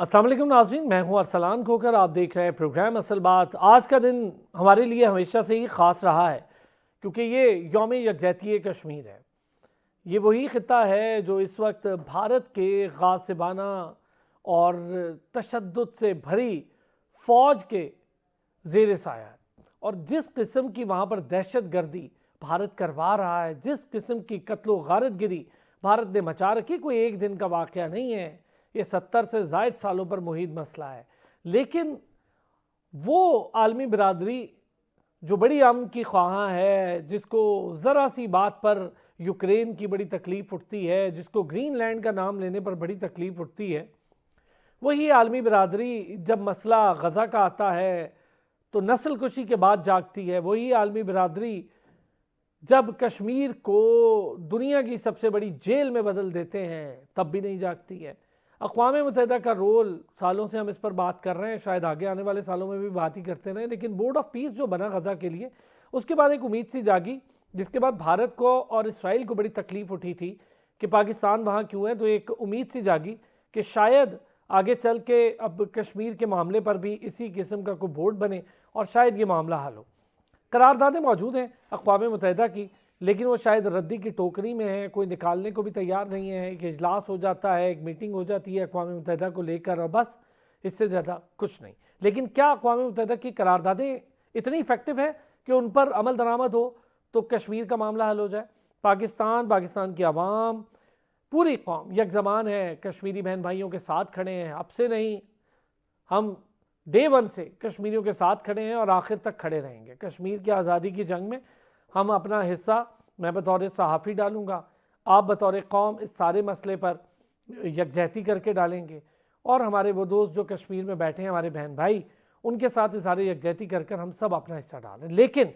अस्सलाम वालेकुम नाज़रीन, मैं हूं अरसलान खोकर। आप देख रहे हैं प्रोग्राम असल बात। आज का दिन हमारे लिए हमेशा से ही ख़ास रहा है क्योंकि ये यौम यकजहती कश्मीर है। ये वही ख़ित्ता है जो इस वक्त भारत के गासिबाना और तशद्दुद से भरी फ़ौज के ज़ेर साया है। और जिस किस्म की वहाँ पर दहशत गर्दी भारत करवा रहा है, जिस किस्म की कत्लो गारतगिरी भारत ने मचा रखी, कोई एक दिन का वाक़या नहीं है। ये 70 से ज़ायद सालों पर मुहित मसला है। लेकिन वो आलमी बिरादरी जो बड़ी अमन की ख्वाहां है, जिसको ज़रा सी बात पर यूक्रेन की बड़ी तकलीफ़ उठती है, जिसको ग्रीनलैंड का नाम लेने पर बड़ी तकलीफ़ उठती है, वही आलमी बिरादरी जब मसला गज़ा का आता है तो नस्ल कुशी के बाद जागती है। वही आलमी बिरादरी जब कश्मीर को दुनिया की सबसे बड़ी जेल में बदल देते हैं तब भी नहीं जागती है। अक़वाम मुत्तहिदा का रोल, सालों से हम इस पर बात कर रहे हैं, शायद आगे आने वाले सालों में भी बात ही करते रहें, लेकिन बोर्ड ऑफ पीस जो बना गज़ा के लिए, उसके बाद एक उम्मीद सी जागी, जिसके बाद भारत को और इसराइल को बड़ी तकलीफ़ उठी थी कि पाकिस्तान वहाँ क्यों है। तो एक उम्मीद सी जागी कि शायद आगे चल के अब कश्मीर के मामले पर भी इसी किस्म का कोई बोर्ड बने और शायद ये मामला हल हो। करारदादें मौजूद हैं अक़वाम मुत्तहिदा की, लेकिन वो शायद रद्दी की टोकरी में है, कोई निकालने को भी तैयार नहीं है। एक इजलास हो जाता है, एक मीटिंग हो जाती है अक़वाम मुत्तहिदा को लेकर और बस, इससे ज़्यादा कुछ नहीं। लेकिन क्या अक़वाम मुत्तहिदा की करारदादें इतनी इफ़ेक्टिव है कि उन पर अमल दरामद हो तो कश्मीर का मामला हल हो जाए? पाकिस्तान की आवाम, पूरी कौम यकज़मान है, कश्मीरी बहन भाइयों के साथ खड़े हैं। अब से नहीं, हम डे वन से कश्मीरियों के साथ खड़े हैं और आखिर तक खड़े रहेंगे। कश्मीर की आज़ादी की जंग में हम अपना हिस्सा, मैं बतौर सहाफ़ी डालूँगा, आप बतौर कौम इस सारे मसले पर यकजहती करके डालेंगे और हमारे वो दोस्त जो कश्मीर में बैठे हैं, हमारे बहन भाई, उनके साथ इस सारे यकजहती कर कर हम सब अपना हिस्सा डालें। लेकिन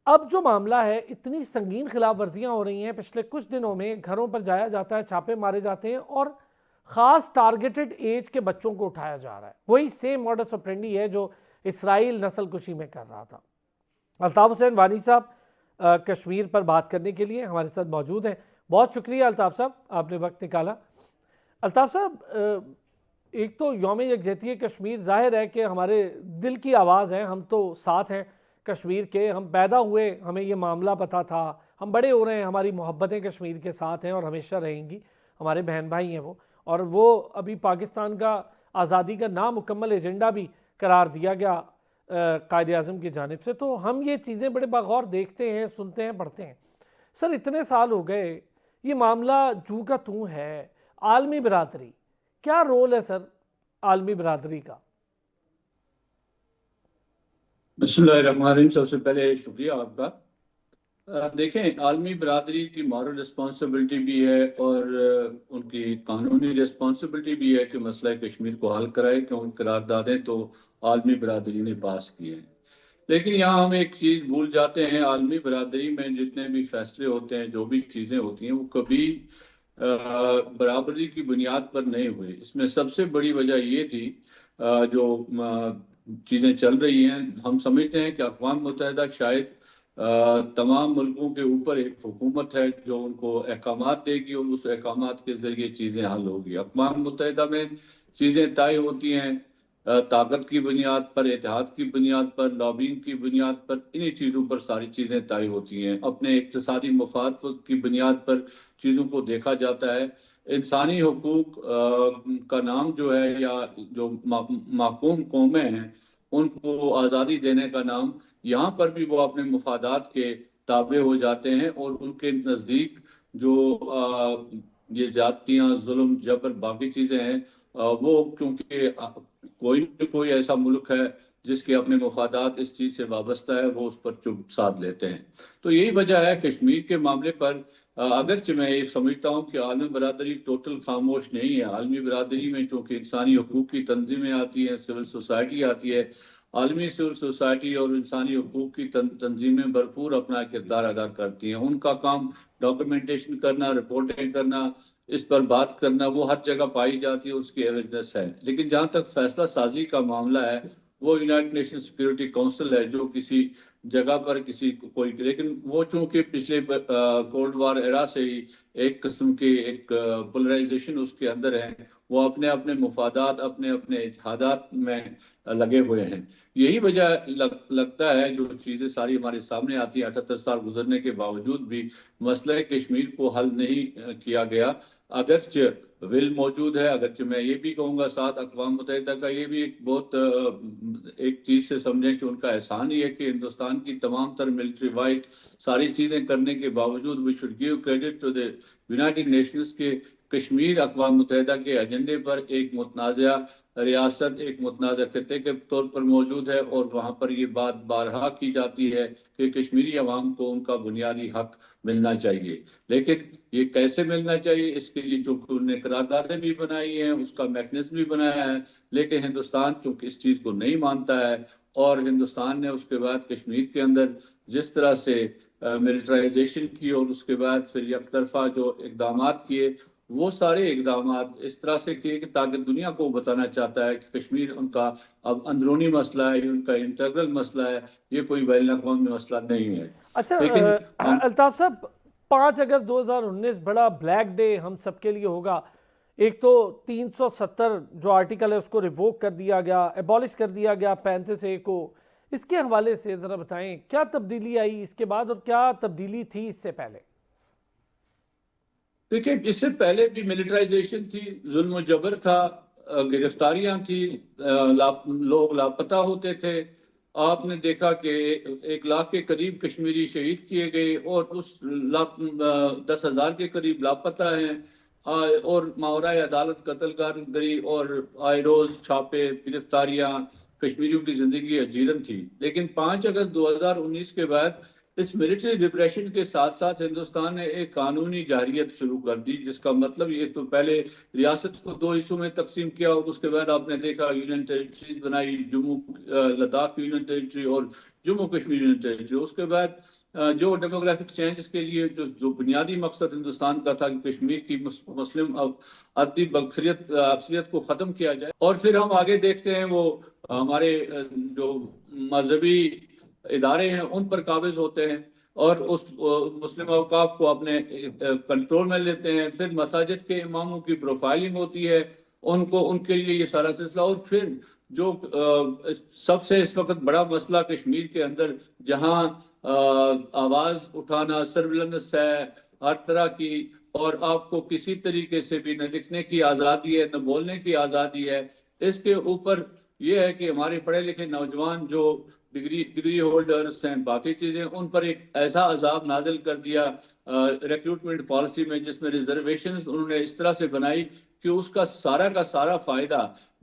अब जो मामला है, इतनी संगीन खिलाफ वर्जियाँ हो रही हैं, पिछले कुछ दिनों में घरों पर जाया जाता है, छापे मारे जाते हैं और ख़ास टारगेटेड एज के बच्चों को उठाया जा रहा है। वही सेम मॉडस ऑपरेंडी है जो इसराइल नस्ल कुशी में कर रहा था। अल्ताफ़ हुसैन वानी साहब कश्मीर पर बात करने के लिए हमारे साथ मौजूद हैं। बहुत शुक्रिया अल्ताफ़ साहब, आपने वक्त निकाला। अल्ताफ़ साहब, एक तो यौम यकजहती कश्मीर ज़ाहिर है कि हमारे दिल की आवाज़ है, हम तो साथ हैं कश्मीर के, हम पैदा हुए, हमें ये मामला पता था, हम बड़े हो रहे हैं, हमारी मोहब्बतें कश्मीर के साथ हैं और हमेशा रहेंगी। हमारे बहन भाई हैं वो, और वो अभी पाकिस्तान का आज़ादी का नामुकम्मल एजेंडा भी करार दिया गया कायदे आज़म की जानिब से। तो हम ये चीज़ें बड़े बगौर देखते हैं, सुनते हैं, पढ़ते हैं। सर, इतने साल हो गए, ये मामला जू का तू है। आलमी बिरादरी, क्या रोल है सर आलमी बिरादरी का? बिस्मिल्लाहिर्रहमानिर्रहीम। सबसे पहले शुक्रिया आपका। देखें, आलमी बरादरी की मॉरल रिस्पॉन्सिबिलिटी भी है और उनकी कानूनी रिस्पॉन्सिबिलिटी भी है कि मसला कश्मीर को हल कराए, क्योंकि करारदादें तो आलमी बरादरी ने पास की हैं। लेकिन यहाँ हम एक चीज़ भूल जाते हैं, आलमी बरादरी में जितने भी फैसले होते हैं, जो भी चीज़ें होती हैं, वो कभी बराबरी की बुनियाद पर नहीं हुए। इसमें सबसे बड़ी वजह ये थी, जो चीज़ें चल रही हैं, हम समझते हैं कि अक़वाम मुत्तहिदा शायद तमाम मुल्कों के ऊपर एक हुकूमत है जो उनको अहकामात देगी और उस अहकामात के ज़रिए चीज़ें हल होगी। अक़वाम मुत्तहिदा में चीज़ें तय होती हैं ताकत की बुनियाद पर, इत्तेहाद की बुनियाद पर, लॉबिंग की बुनियाद पर, इन्हीं चीज़ों पर सारी चीज़ें तय होती हैं। अपने इक़्तिसादी मफाद की बुनियाद पर चीज़ों को देखा जाता है। इंसानी हुकूक का नाम जो है, या जो माकूम कौमें हैं, उनको आज़ादी देने का नाम, यहाँ पर भी वो अपने मफादात के ताबे हो जाते हैं और उनके नज़दीक जो ये ज़्यादतियाँ, जुल्म, जबर, बाकी चीज़ें हैं, वो क्योंकि कोई न कोई ऐसा मुल्क है जिसके अपने मफादात इस चीज़ से वाबस्ता है, वो उस पर चुप साध लेते हैं। तो यही वजह है कश्मीर के मामले पर। अगरचे मैं ये समझता हूँ कि आलमी बरादरी टोटल खामोश नहीं है। आलमी बरादरी में चूँकि इंसानी हकूक़ की तंजीमें आती हैं, सिविल सोसाइटी आती है, आलमी सिविल सोसाइटी और इंसानी हकूक़ की तंजीमें भरपूर अपना किरदार अदा करती हैं। उनका काम डॉक्यूमेंटेशन करना, रिपोर्टिंग करना, इस पर बात करना, वो हर जगह पाई जाती है, उसकी एविडेंस है। लेकिन जहाँ तक फैसला साजी का मामला है, वो यूनाइटेड नेशन सिक्योरिटी काउंसिल है जो किसी जगह पर किसी कोई, लेकिन वो चूंकि पिछले कोल्ड वॉर एरा से ही एक किस्म की एक पोलराइजेशन उसके अंदर है, वो अपने अपने मुफादात अपने अपने इत्तेहादात में लगे हुए हैं। यही वजह लगता है जो चीज़ें सारी हमारे सामने आती हैं। 78 साल गुजरने के बावजूद भी मसला कश्मीर को हल नहीं किया गया। अगरचे विल मौजूद है, अगरचे मैं ये भी कहूँगा साथ अक़वाम मुत्तहिदा का ये भी एक बहुत एक चीज़ से समझें कि उनका एहसान ही है कि हिंदुस्तान की तमाम तर मिलिट्री वाइट सारी चीज़ें करने के बावजूद we should give credit to the United Nations के कश्मीर अक़वाम मुत्तहिदा के एजेंडे पर एक मुतनाज़ा रियासत, एक मुतनाज़ा खित्ते के तौर पर मौजूद है, और वहाँ पर ये बात बारहा की जाती है कि कश्मीरी अवाम को उनका बुनियादी हक मिलना चाहिए। लेकिन ये कैसे मिलना चाहिए, इसके लिए चूंकि उन्होंने करारदादें भी बनाई हैं, उसका मैकेनिज्म भी बनाया है, लेकिन हिंदुस्तान चूंकि इस चीज़ को नहीं मानता है, और हिंदुस्तान ने उसके बाद कश्मीर के अंदर जिस तरह से मिलिटराइजेशन की और उसके बाद फिर एक तरफा जो इकदाम किए, वो सारे इकदाम इस तरह से किए कि ताकि दुनिया को बताना चाहता है कि कश्मीर उनका अब अंदरूनी मसला है, उनका इंटरनल मसला है, ये कोई बैनुल अक़वामी मसला नहीं है। अच्छा लेकिन अल्ताफ साहब, 5 अगस्त 2019 बड़ा ब्लैक डे हम सबके लिए होगा। एक तो 370 जो आर्टिकल है उसको रिवोक कर दिया गया, एबॉलिश कर दिया गया 35A को। इसके हवाले से ज़रा बताएं क्या तब्दीली आई इसके बाद और क्या तब्दीली थी इससे पहले? देखिए, इससे पहले भी मिलिटराइजेशन थी, जुल्म जबर था, गिरफ्तारियां थी, लोग लापता होते थे। आपने देखा कि 1 लाख के करीब कश्मीरी शहीद किए गए और उस 10,000 के करीब लापता हैं, और मावरा अदालत कत्लगारी और आए रोज छापे गिरफ्तारियां, कश्मीरियों की जिंदगी अजीरन थी। लेकिन 5 अगस्त 2019 के बाद इस मिलिट्री डिप्रेशन के साथ साथ हिंदुस्तान ने एक कानूनी जारियत शुरू कर दी, जिसका मतलब ये तो पहले रियासत को 2 हिस्सों में तकसीम किया, और उसके बाद आपने देखा यूनियन टेरिटरीज बनाई, जम्मू लद्दाख यूनियन टेरिटरी और जम्मू कश्मीर यूनियन टेरिटरी। उसके बाद जो डेमोग्राफिक चेंजेस के लिए जो बुनियादी मकसद हिंदुस्तान का था कि कश्मीर की मुस्लिम अददी अक्सरियत को ख़त्म किया जाए, और फिर हम आगे देखते हैं वो हमारे जो मजहबी इदारे हैं उन पर काबिज होते हैं और उस मुस्लिम औकाफ को अपने कंट्रोल में लेते हैं। फिर मसाजिद के इमामों की प्रोफाइलिंग होती है, उनको उनके लिए ये सारा सिलसिला। और फिर जो सबसे इस वक्त बड़ा मसला कश्मीर के अंदर, जहां आवाज उठाना सर्विलेंस है हर तरह की, और आपको किसी तरीके से भी न लिखने की आज़ादी है न बोलने की आज़ादी है। इसके ऊपर यह है कि हमारे पढ़े लिखे नौजवान जो डिग्री होल्डर्स हैं, बाकी चीजें, उन पर एक ऐसा अजाब नाजिल कर दिया रिक्रूटमेंट पॉलिसी में, जिसमें रिजर्वेशंस उन्होंने इस तरह से बनाई कि उसका सारा का सारा फायदा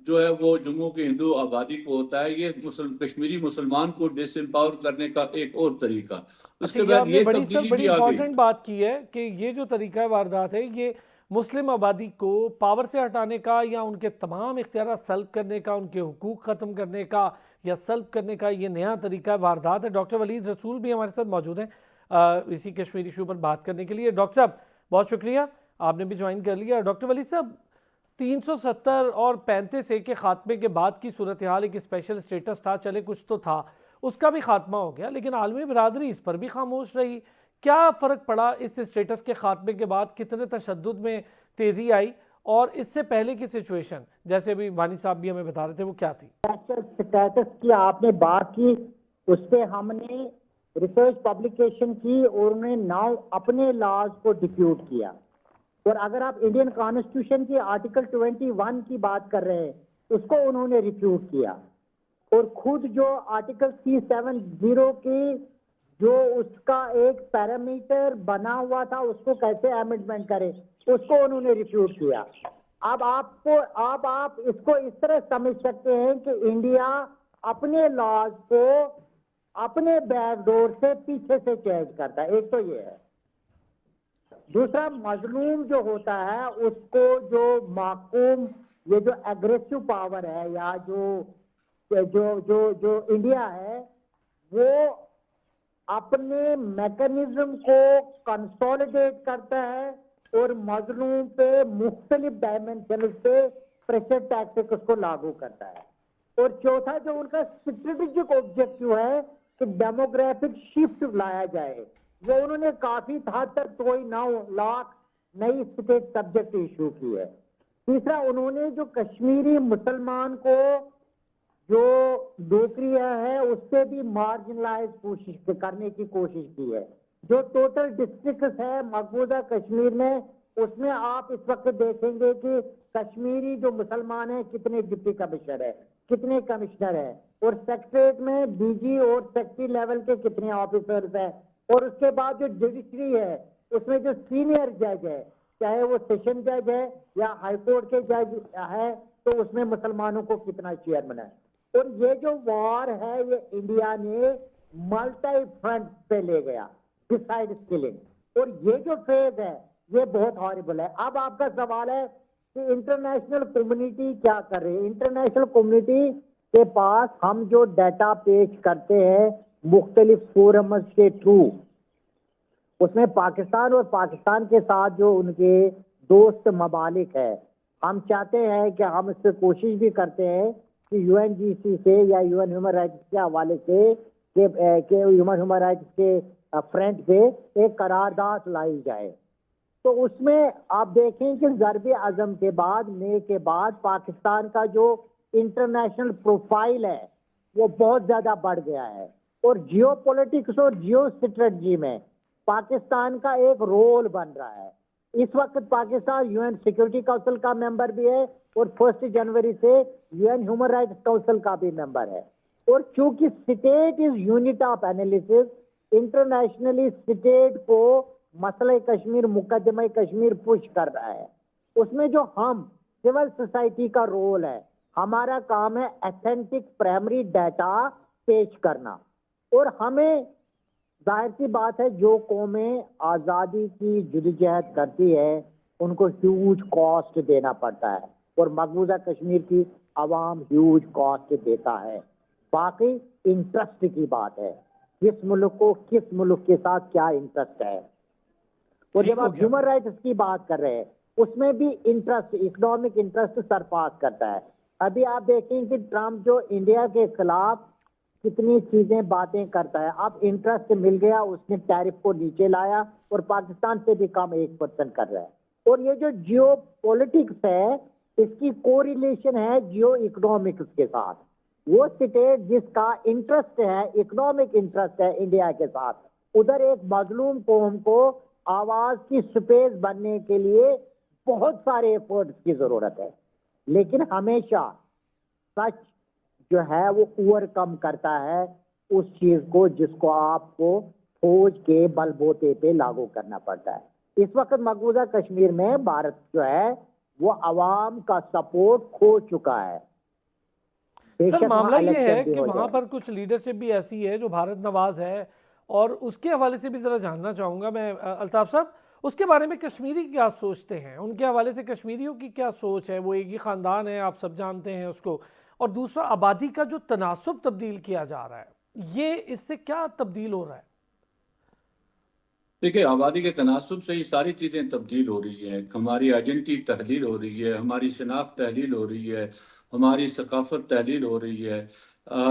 जो है वो जम्मू की हिंदू आबादी को होता है। ये कश्मीरी मुसलमान को डिसएम्पावर करने का एक और तरीका। उसके बाद ये तब्दीली भी आ गई। इंपॉर्टेंट बात की है कि ये जो तरीका वारदात है ये मुस्लिम आबादी को पावर से हटाने का या उनके तमाम इख्तियार सल्ब करने का, उनके हुकूक ख़त्म करने का या सल्ब करने का ये नया तरीका वारदात है। डॉक्टर वलीद रसूल भी हमारे साथ मौजूद हैं इसी कश्मीरी इशू पर बात करने के लिए। डॉक्टर साहब बहुत शुक्रिया, आपने भी ज्वाइन कर लिया। डॉक्टर वलीद साहब, 370 और 35A के खात्मे के बाद की सूरत हाल, एक स्पेशल स्टेटस था, चले कुछ तो था, उसका भी खात्मा हो गया, लेकिन आलमी बिरादरी इस पर भी खामोश रही। क्या फ़र्क पड़ा इस स्टेटस के खात्मे के बाद? कितने तशद्दुद में तेज़ी आई और इससे पहले की सिचुएशन, जैसे अभी वानी साहब भी हमें बता रहे थे, वो क्या थी? स्टेटस की आपने बात की, उस पर हमने रिसर्च पब्लिकेशन की और उन्होंने नाउ अपने लॉज को डिप्यूट किया। और अगर आप इंडियन कॉन्स्टिट्यूशन की आर्टिकल 21 की बात कर रहे हैं, उसको उन्होंने रिफ्यूट किया। और खुद जो आर्टिकल 370 की जो उसका एक पैरामीटर बना हुआ था, उसको कैसे अमेंडमेंट करें, उसको उन्होंने रिफ्यूट किया। अब आप इसको इस तरह समझ सकते हैं कि इंडिया अपने लॉज को अपने बैकडोर से पीछे से चेंज करता है। एक तो ये है। दूसरा, मजलूम जो होता है उसको जो माकूम, ये जो एग्रेसिव पावर है या जो इंडिया है, वो अपने मैकेनिज्म को कंसोलिडेट करता है और मजलूम पे मुख्तलिफ डायमेंशन पे प्रेशर टैक्टिक्स को लागू करता है। और चौथा जो उनका स्ट्रेटेजिक ऑब्जेक्टिव है कि डेमोग्राफिक शिफ्ट लाया जाए, वो उन्होंने काफी हद तक 9 लाख नई स्टेट सब्जेक्ट इशू की है। तीसरा, उन्होंने जो कश्मीरी मुसलमान को जो नौकरियां है उससे भी मार्जिनलाइज करने की कोशिश की है। जो टोटल डिस्ट्रिक्ट है मकबूजा कश्मीर में, उसमें आप इस वक्त देखेंगे कि कश्मीरी जो मुसलमान है कितने डिप्टी कमिश्नर है, कितने कमिश्नर है, और सेक्रेटरीट में डीजी और सेक्रेटरी लेवल के कितने ऑफिसर्स हैं, और उसके बाद जो जुडिशरी है उसमें जो सीनियर जज है, चाहे वो सेशन जज है या हाईकोर्ट के जज है, तो उसमें मुसलमानों को कितना चेयरमैन है। और ये जो वॉर है ये इंडिया ने मल्टी फ्रंट पे ले गया डिसाइड स्किलिंग, और ये जो फेज है ये बहुत हॉरिबल है। अब आपका सवाल है कि इंटरनेशनल कम्युनिटी क्या कर रही है। इंटरनेशनल कम्युनिटी के पास हम जो डाटा पेश करते हैं मुख्तलिफ फोरम्स के थ्रू, उसमें पाकिस्तान और पाकिस्तान के साथ जो उनके दोस्त ममालिक है, हम चाहते हैं कि हम इससे कोशिश भी करते हैं कि यूएनजीसी से या यूएन ह्यूमन राइट्स के हवाले से के ह्यूमन राइट्स के फ्रंट पे एक करारदाद लाई जाए। तो उसमें आप देखें कि ज़र्ब आज़म के बाद, मई के बाद पाकिस्तान का जो इंटरनेशनल प्रोफाइल है वो बहुत ज़्यादा बढ़ गया है, और जियो पॉलिटिक्स और जियो स्ट्रेटजी में पाकिस्तान का एक रोल बन रहा है। इस वक्त पाकिस्तान यूएन सिक्योरिटी काउंसिल का मेंबर भी है, और 1 जनवरी से यूएन ह्यूमन राइट्स काउंसिल का भी मेंबर है। और चूंकि state is unit of analysis, internationally state को मसले कश्मीर, मुकदमे कश्मीर पुश कर रहा है। उसमें जो हम सिविल सोसाइटी का रोल है, हमारा काम है ऑथेंटिक प्राइमरी डाटा पेश करना, और हमें जाहिर सी बात है जो कौमें आज़ादी की जद्दोजहद करती है उनको ह्यूज कॉस्ट देना पड़ता है, और मकबूजा कश्मीर की आवाम ह्यूज कॉस्ट देता है। बाकी इंटरेस्ट की बात है, किस मुल्क को किस मुल्क के साथ क्या इंटरेस्ट है। और जब आप ह्यूमन राइट्स की बात कर रहे हैं उसमें भी इंटरेस्ट, इकोनॉमिक इंटरेस्ट सरपास करता है। अभी आप देखें कि ट्रम्प जो इंडिया के खिलाफ कितनी चीजें बातें करता है, अब इंटरेस्ट मिल गया, उसने टैरिफ को नीचे लाया और पाकिस्तान से भी कम 1% कर रहा है। और ये जो जियो पॉलिटिक्स है इसकी कोरिलेशन है जियो इकोनॉमिक्स के साथ। वो स्टेट जिसका इंटरेस्ट है, इकोनॉमिक इंटरेस्ट है इंडिया के साथ, उधर एक मजलूम कौम को आवाज की स्पेस बनने के लिए बहुत सारे एफर्ट्स की जरूरत है, लेकिन हमेशा सच जो है वो ओवरकम करता है उस चीज को जिसको आपको फौज के बलबूते पे लागू करना पड़ता है। इस वक्त मकबूजा कश्मीर में भारत जो है वो अवाम का सपोर्ट खो चुका है। सर मामला ये है कि वहां पर कुछ लीडरशिप भी ऐसी है जो भारत नवाज है, और उसके हवाले से भी जरा जानना चाहूंगा मैं अल्ताफ साहब, उसके बारे में कश्मीरी क्या सोचते हैं, उनके हवाले से कश्मीरियों की क्या सोच है। वो एक ही खानदान है, आप सब जानते हैं उसको, और दूसरा आबादी का जो तनासुब तब्दील किया जा रहा है, ये इससे क्या तब्दील हो रहा है? देखिए, आबादी के तनासुब से ही सारी चीज़ें तब्दील हो रही हैं। हमारी आइडेंटिटी तहलील हो रही है, हमारी शनाख्त तहलील हो रही है, हमारी सकाफत तहलील हो रही है।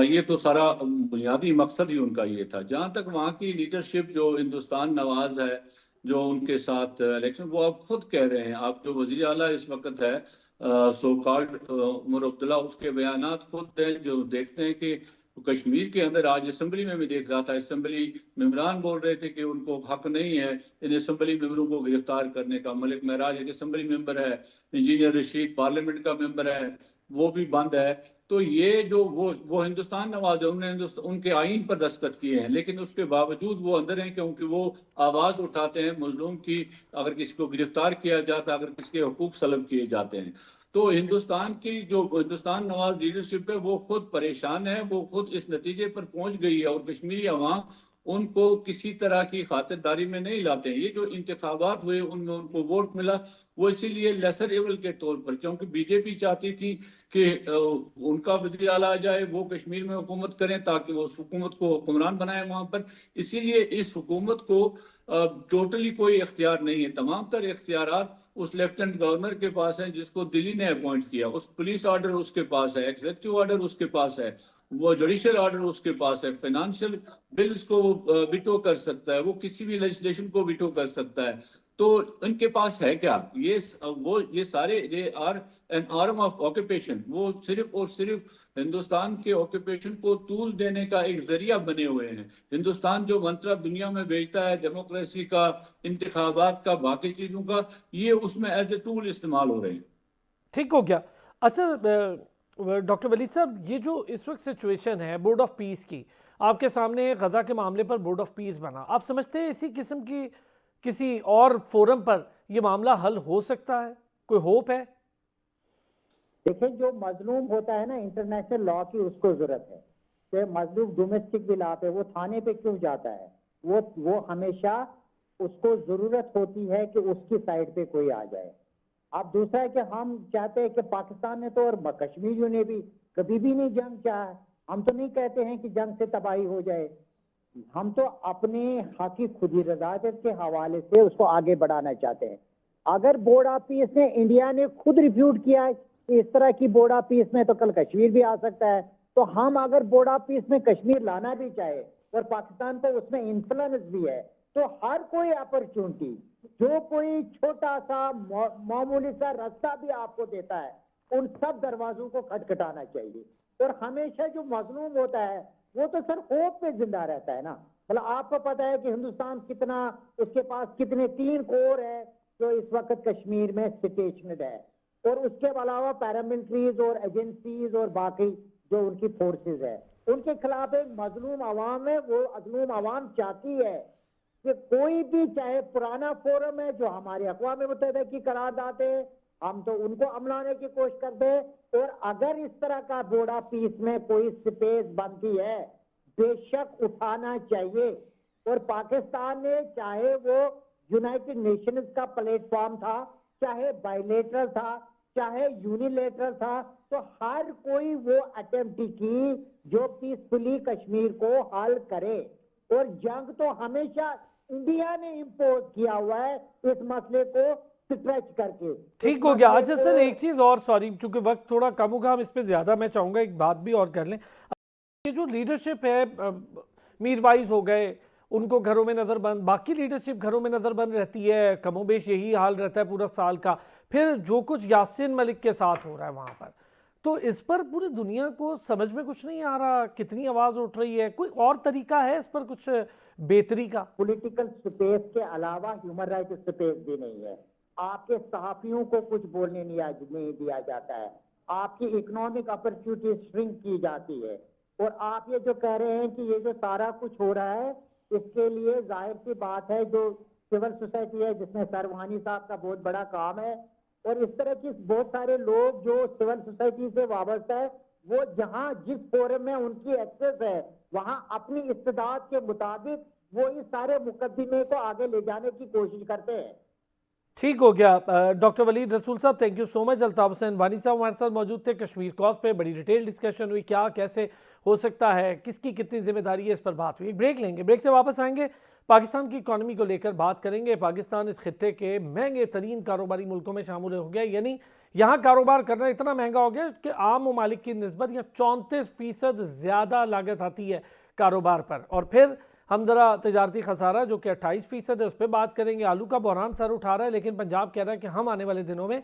ये तो सारा बुनियादी मकसद ही उनका ये था। जहाँ तक वहाँ की लीडरशिप जो हिंदुस्तान नवाज है, जो उनके साथ इलेक्शन, वो आप खुद कह रहे हैं, आप जो वज़ीर आला इस वक्त है सो कॉल्ड उमर अब्दुल्ला, उसके बयानात खुद हैं जो देखते हैं कि कश्मीर के अंदर, आज असेंबली में भी देख रहा था, असेंबली मेंबरान बोल रहे थे कि उनको हक नहीं है इन असेंबली मेंबरों को गिरफ्तार करने का। मलिक महराज एक असेंबली मेंबर है, इंजीनियर रशीद पार्लियामेंट का मेंबर है, वो भी बंद है। तो ये जो वो हिंदुस्तान नवाज है, उन्होंने उनके आइन पर दस्तखत किए हैं, लेकिन उसके बावजूद वो अंदर हैं क्योंकि वो आवाज उठाते हैं मजलूम की। अगर किसी को गिरफ्तार किया जाता है, अगर किसी के हुकूक सलब किए जाते हैं, तो हिंदुस्तान की जो हिंदुस्तान नवाज लीडरशिप है वो खुद परेशान है, वो खुद इस नतीजे पर पहुंच गई है, और कश्मीरी अवाम उनको किसी तरह की खातिरदारी में नहीं लाते हैं। ये जो इंतखाबात हुए उनमें उनको वोट मिला, वो इसीलिए लेसर एवल के तौर पर, क्योंकि बीजेपी चाहती थी कि उनका वज़ीर आला आ जाए, वो कश्मीर में हुकूमत करें ताकि वो उस हुकूमत को हुक्मरान बनाए वहां पर। इसीलिए इस हुकूमत को टोटली कोई इख्तियार नहीं है, तमाम तर इख्तियारात उस लेफ्टिनेंट गवर्नर के पास है जिसको दिल्ली ने अपॉइंट किया, उस पुलिस ऑर्डर उसके पास है, एग्जीक्यूटिव ऑर्डर उसके पास है, वो जुडिशियल ऑर्डर उसके पास है, फाइनेंशियल बिल्स को विटो कर सकता है, वो किसी भी लेजिस्लेशन को विटो कर सकता है। तो इनके पास है क्या? ये सारे they are an arm of occupation, वो सिर्फ और सिर्फ हिंदुस्तान के ऑक्यूपेशन को तूल देने का एक जरिया बने हुए हैं। हिंदुस्तान जो मंत्र दुनिया में भेजता है डेमोक्रेसी का, इंतखाबात का, बाकी चीजों का, ये उसमें एज ए टूल इस्तेमाल हो रहे हैं। ठीक हो गया। अच्छा डॉक्टर वलीद साहब, ये जो इस वक्त सिचुएशन है बोर्ड ऑफ पीस की, आपके सामने गजा के मामले पर बोर्ड ऑफ पीस बना, आप समझते हैं इसी किस्म की किसी और फोरम पर यह मामला हल हो सकता है? कोई होप है? देखिए, जो मजलूम होता है ना, इंटरनेशनल लॉ की उसको जरूरत है कि मजलूम डोमेस्टिक भी लाते, वो थाने पे क्यों जाता है? वो हमेशा उसको जरूरत होती है कि उसकी साइड पे कोई आ जाए। अब दूसरा है कि हम चाहते हैं कि पाकिस्तान ने तो और कश्मीरियों ने भी कभी भी नहीं जंग चाहा। हम तो नहीं कहते हैं कि जंग से तबाही हो जाए, हम तो अपने हक की खुदी रज़ात के हवाले से उसको आगे बढ़ाना चाहते हैं। अगर बोर्ड ऑफ पीस ने, इंडिया ने खुद रिफ्यूट किया कि इस तरह की बोर्ड ऑफ पीस में तो कल कश्मीर भी आ सकता है, तो हम अगर बोर्ड ऑफ पीस में कश्मीर लाना भी चाहे और पाकिस्तान को उसमें इन्फ्लुएंस भी है, तो हर कोई अपॉर्चुनिटी, जो कोई छोटा सा मामूली सा रास्ता भी आपको देता है, उन सब दरवाजों को खटखटाना चाहिए। और हमेशा जो मजलूम होता है वो तो सर होप पे जिंदा रहता है ना। मतलब आपको पता है कि हिंदुस्तान कितना, उसके पास कितने 3 कोर है जो इस वक्त कश्मीर में स्टेशनड है, और उसके अलावा पैरामिलिट्रीज और एजेंसीज और बाकी जो उनकी फोर्सेस है, उनके खिलाफ एक मजलूम आवाम है। वो मजलूम आवाम चाहती है कि कोई भी, चाहे पुराना फोरम है जो हमारे अक़वाम मुत्तहिदा की करारदाद है, हम तो उनको अमलाने की कोशिश करते हैं। और अगर इस तरह का बोर्ड ऑफ पीस में कोई स्पेस बनती है, बेशक उठाना चाहिए। और पाकिस्तान ने, चाहे वो यूनाइटेड नेशंस का प्लेटफॉर्म था, चाहे बायलेटरल था, चाहे यूनिलेटरल था, तो हर कोई वो अटेम्प्ट की जो पीसफुली कश्मीर को हल करे। और जंग तो हमेशा इंडिया ने इम्पोज किया हुआ है इस मसले को स्ट्रेच करके। ठीक हो गया। अच्छा सर, एक चीज और, सॉरी चूंकि वक्त थोड़ा कम होगा, हम इस पे ज्यादा, मैं चाहूंगा एक बात भी और कर लें। ये जो लीडरशिप है, मीरवाइज हो गए, उनको घरों में नजरबंद, बाकी लीडरशिप घरों में नजरबंद रहती है, कमोबेश यही हाल रहता है पूरा साल का। फिर जो कुछ यासीन मलिक के साथ हो रहा है वहां पर, तो इस पर पूरी दुनिया को समझ में कुछ नहीं आ रहा, कितनी आवाज उठ रही है। कोई और तरीका है इस पर कुछ बेहतरी का? पॉलिटिकल स्पेस के अलावा ह्यूमन राइट स्पेस भी नहीं है। आपके सहाफियों को कुछ बोलने नहीं दिया जाता है, आपकी इकोनॉमिक अपॉर्चुनिटी श्रिंक की जाती है। और आप ये जो कह रहे हैं कि ये जो सारा कुछ हो रहा है, इसके लिए जाहिर सी बात है जो सिविल सोसाइटी है, जिसमें सरवानी साहब का बहुत बड़ा काम है, और इस तरह की बहुत सारे लोग जो सिविल सोसाइटी से वाबस्ता है, वो जहां जिस फोरम में उनकी एक्सेस है, वहां अपनी इस्तेदाद के मुताबिक वो इस सारे मुकदमे को आगे ले जाने की कोशिश करते हैं। ठीक हो गया। डॉक्टर वलीद रसूल साहब, thank you so much. Altaf Hussain वानी साहब हमारे साथ मौजूद थे। कश्मीर कॉज पे बड़ी डिटेल डिस्कशन हुई, क्या कैसे हो सकता है, किसकी कितनी जिम्मेदारी है, इस पर बात हुई। ब्रेक लेंगे, ब्रेक से वापस आएंगे, पाकिस्तान की इकॉनमी को लेकर बात करेंगे। पाकिस्तान इस खित्ते के महंगे तरीन कारोबारी मुल्कों में शामिल हो गया, यानी यहाँ कारोबार करना इतना महंगा हो गया कि आम ममालिक की निस्बत यहाँ 34% ज़्यादा लागत आती है कारोबार पर। और फिर हम ज़रा तजारती खसारा जो कि 28% है उस पर बात करेंगे। आलू का बहरान सर उठा रहा है, लेकिन पंजाब कह रहा है कि हम आने वाले दिनों में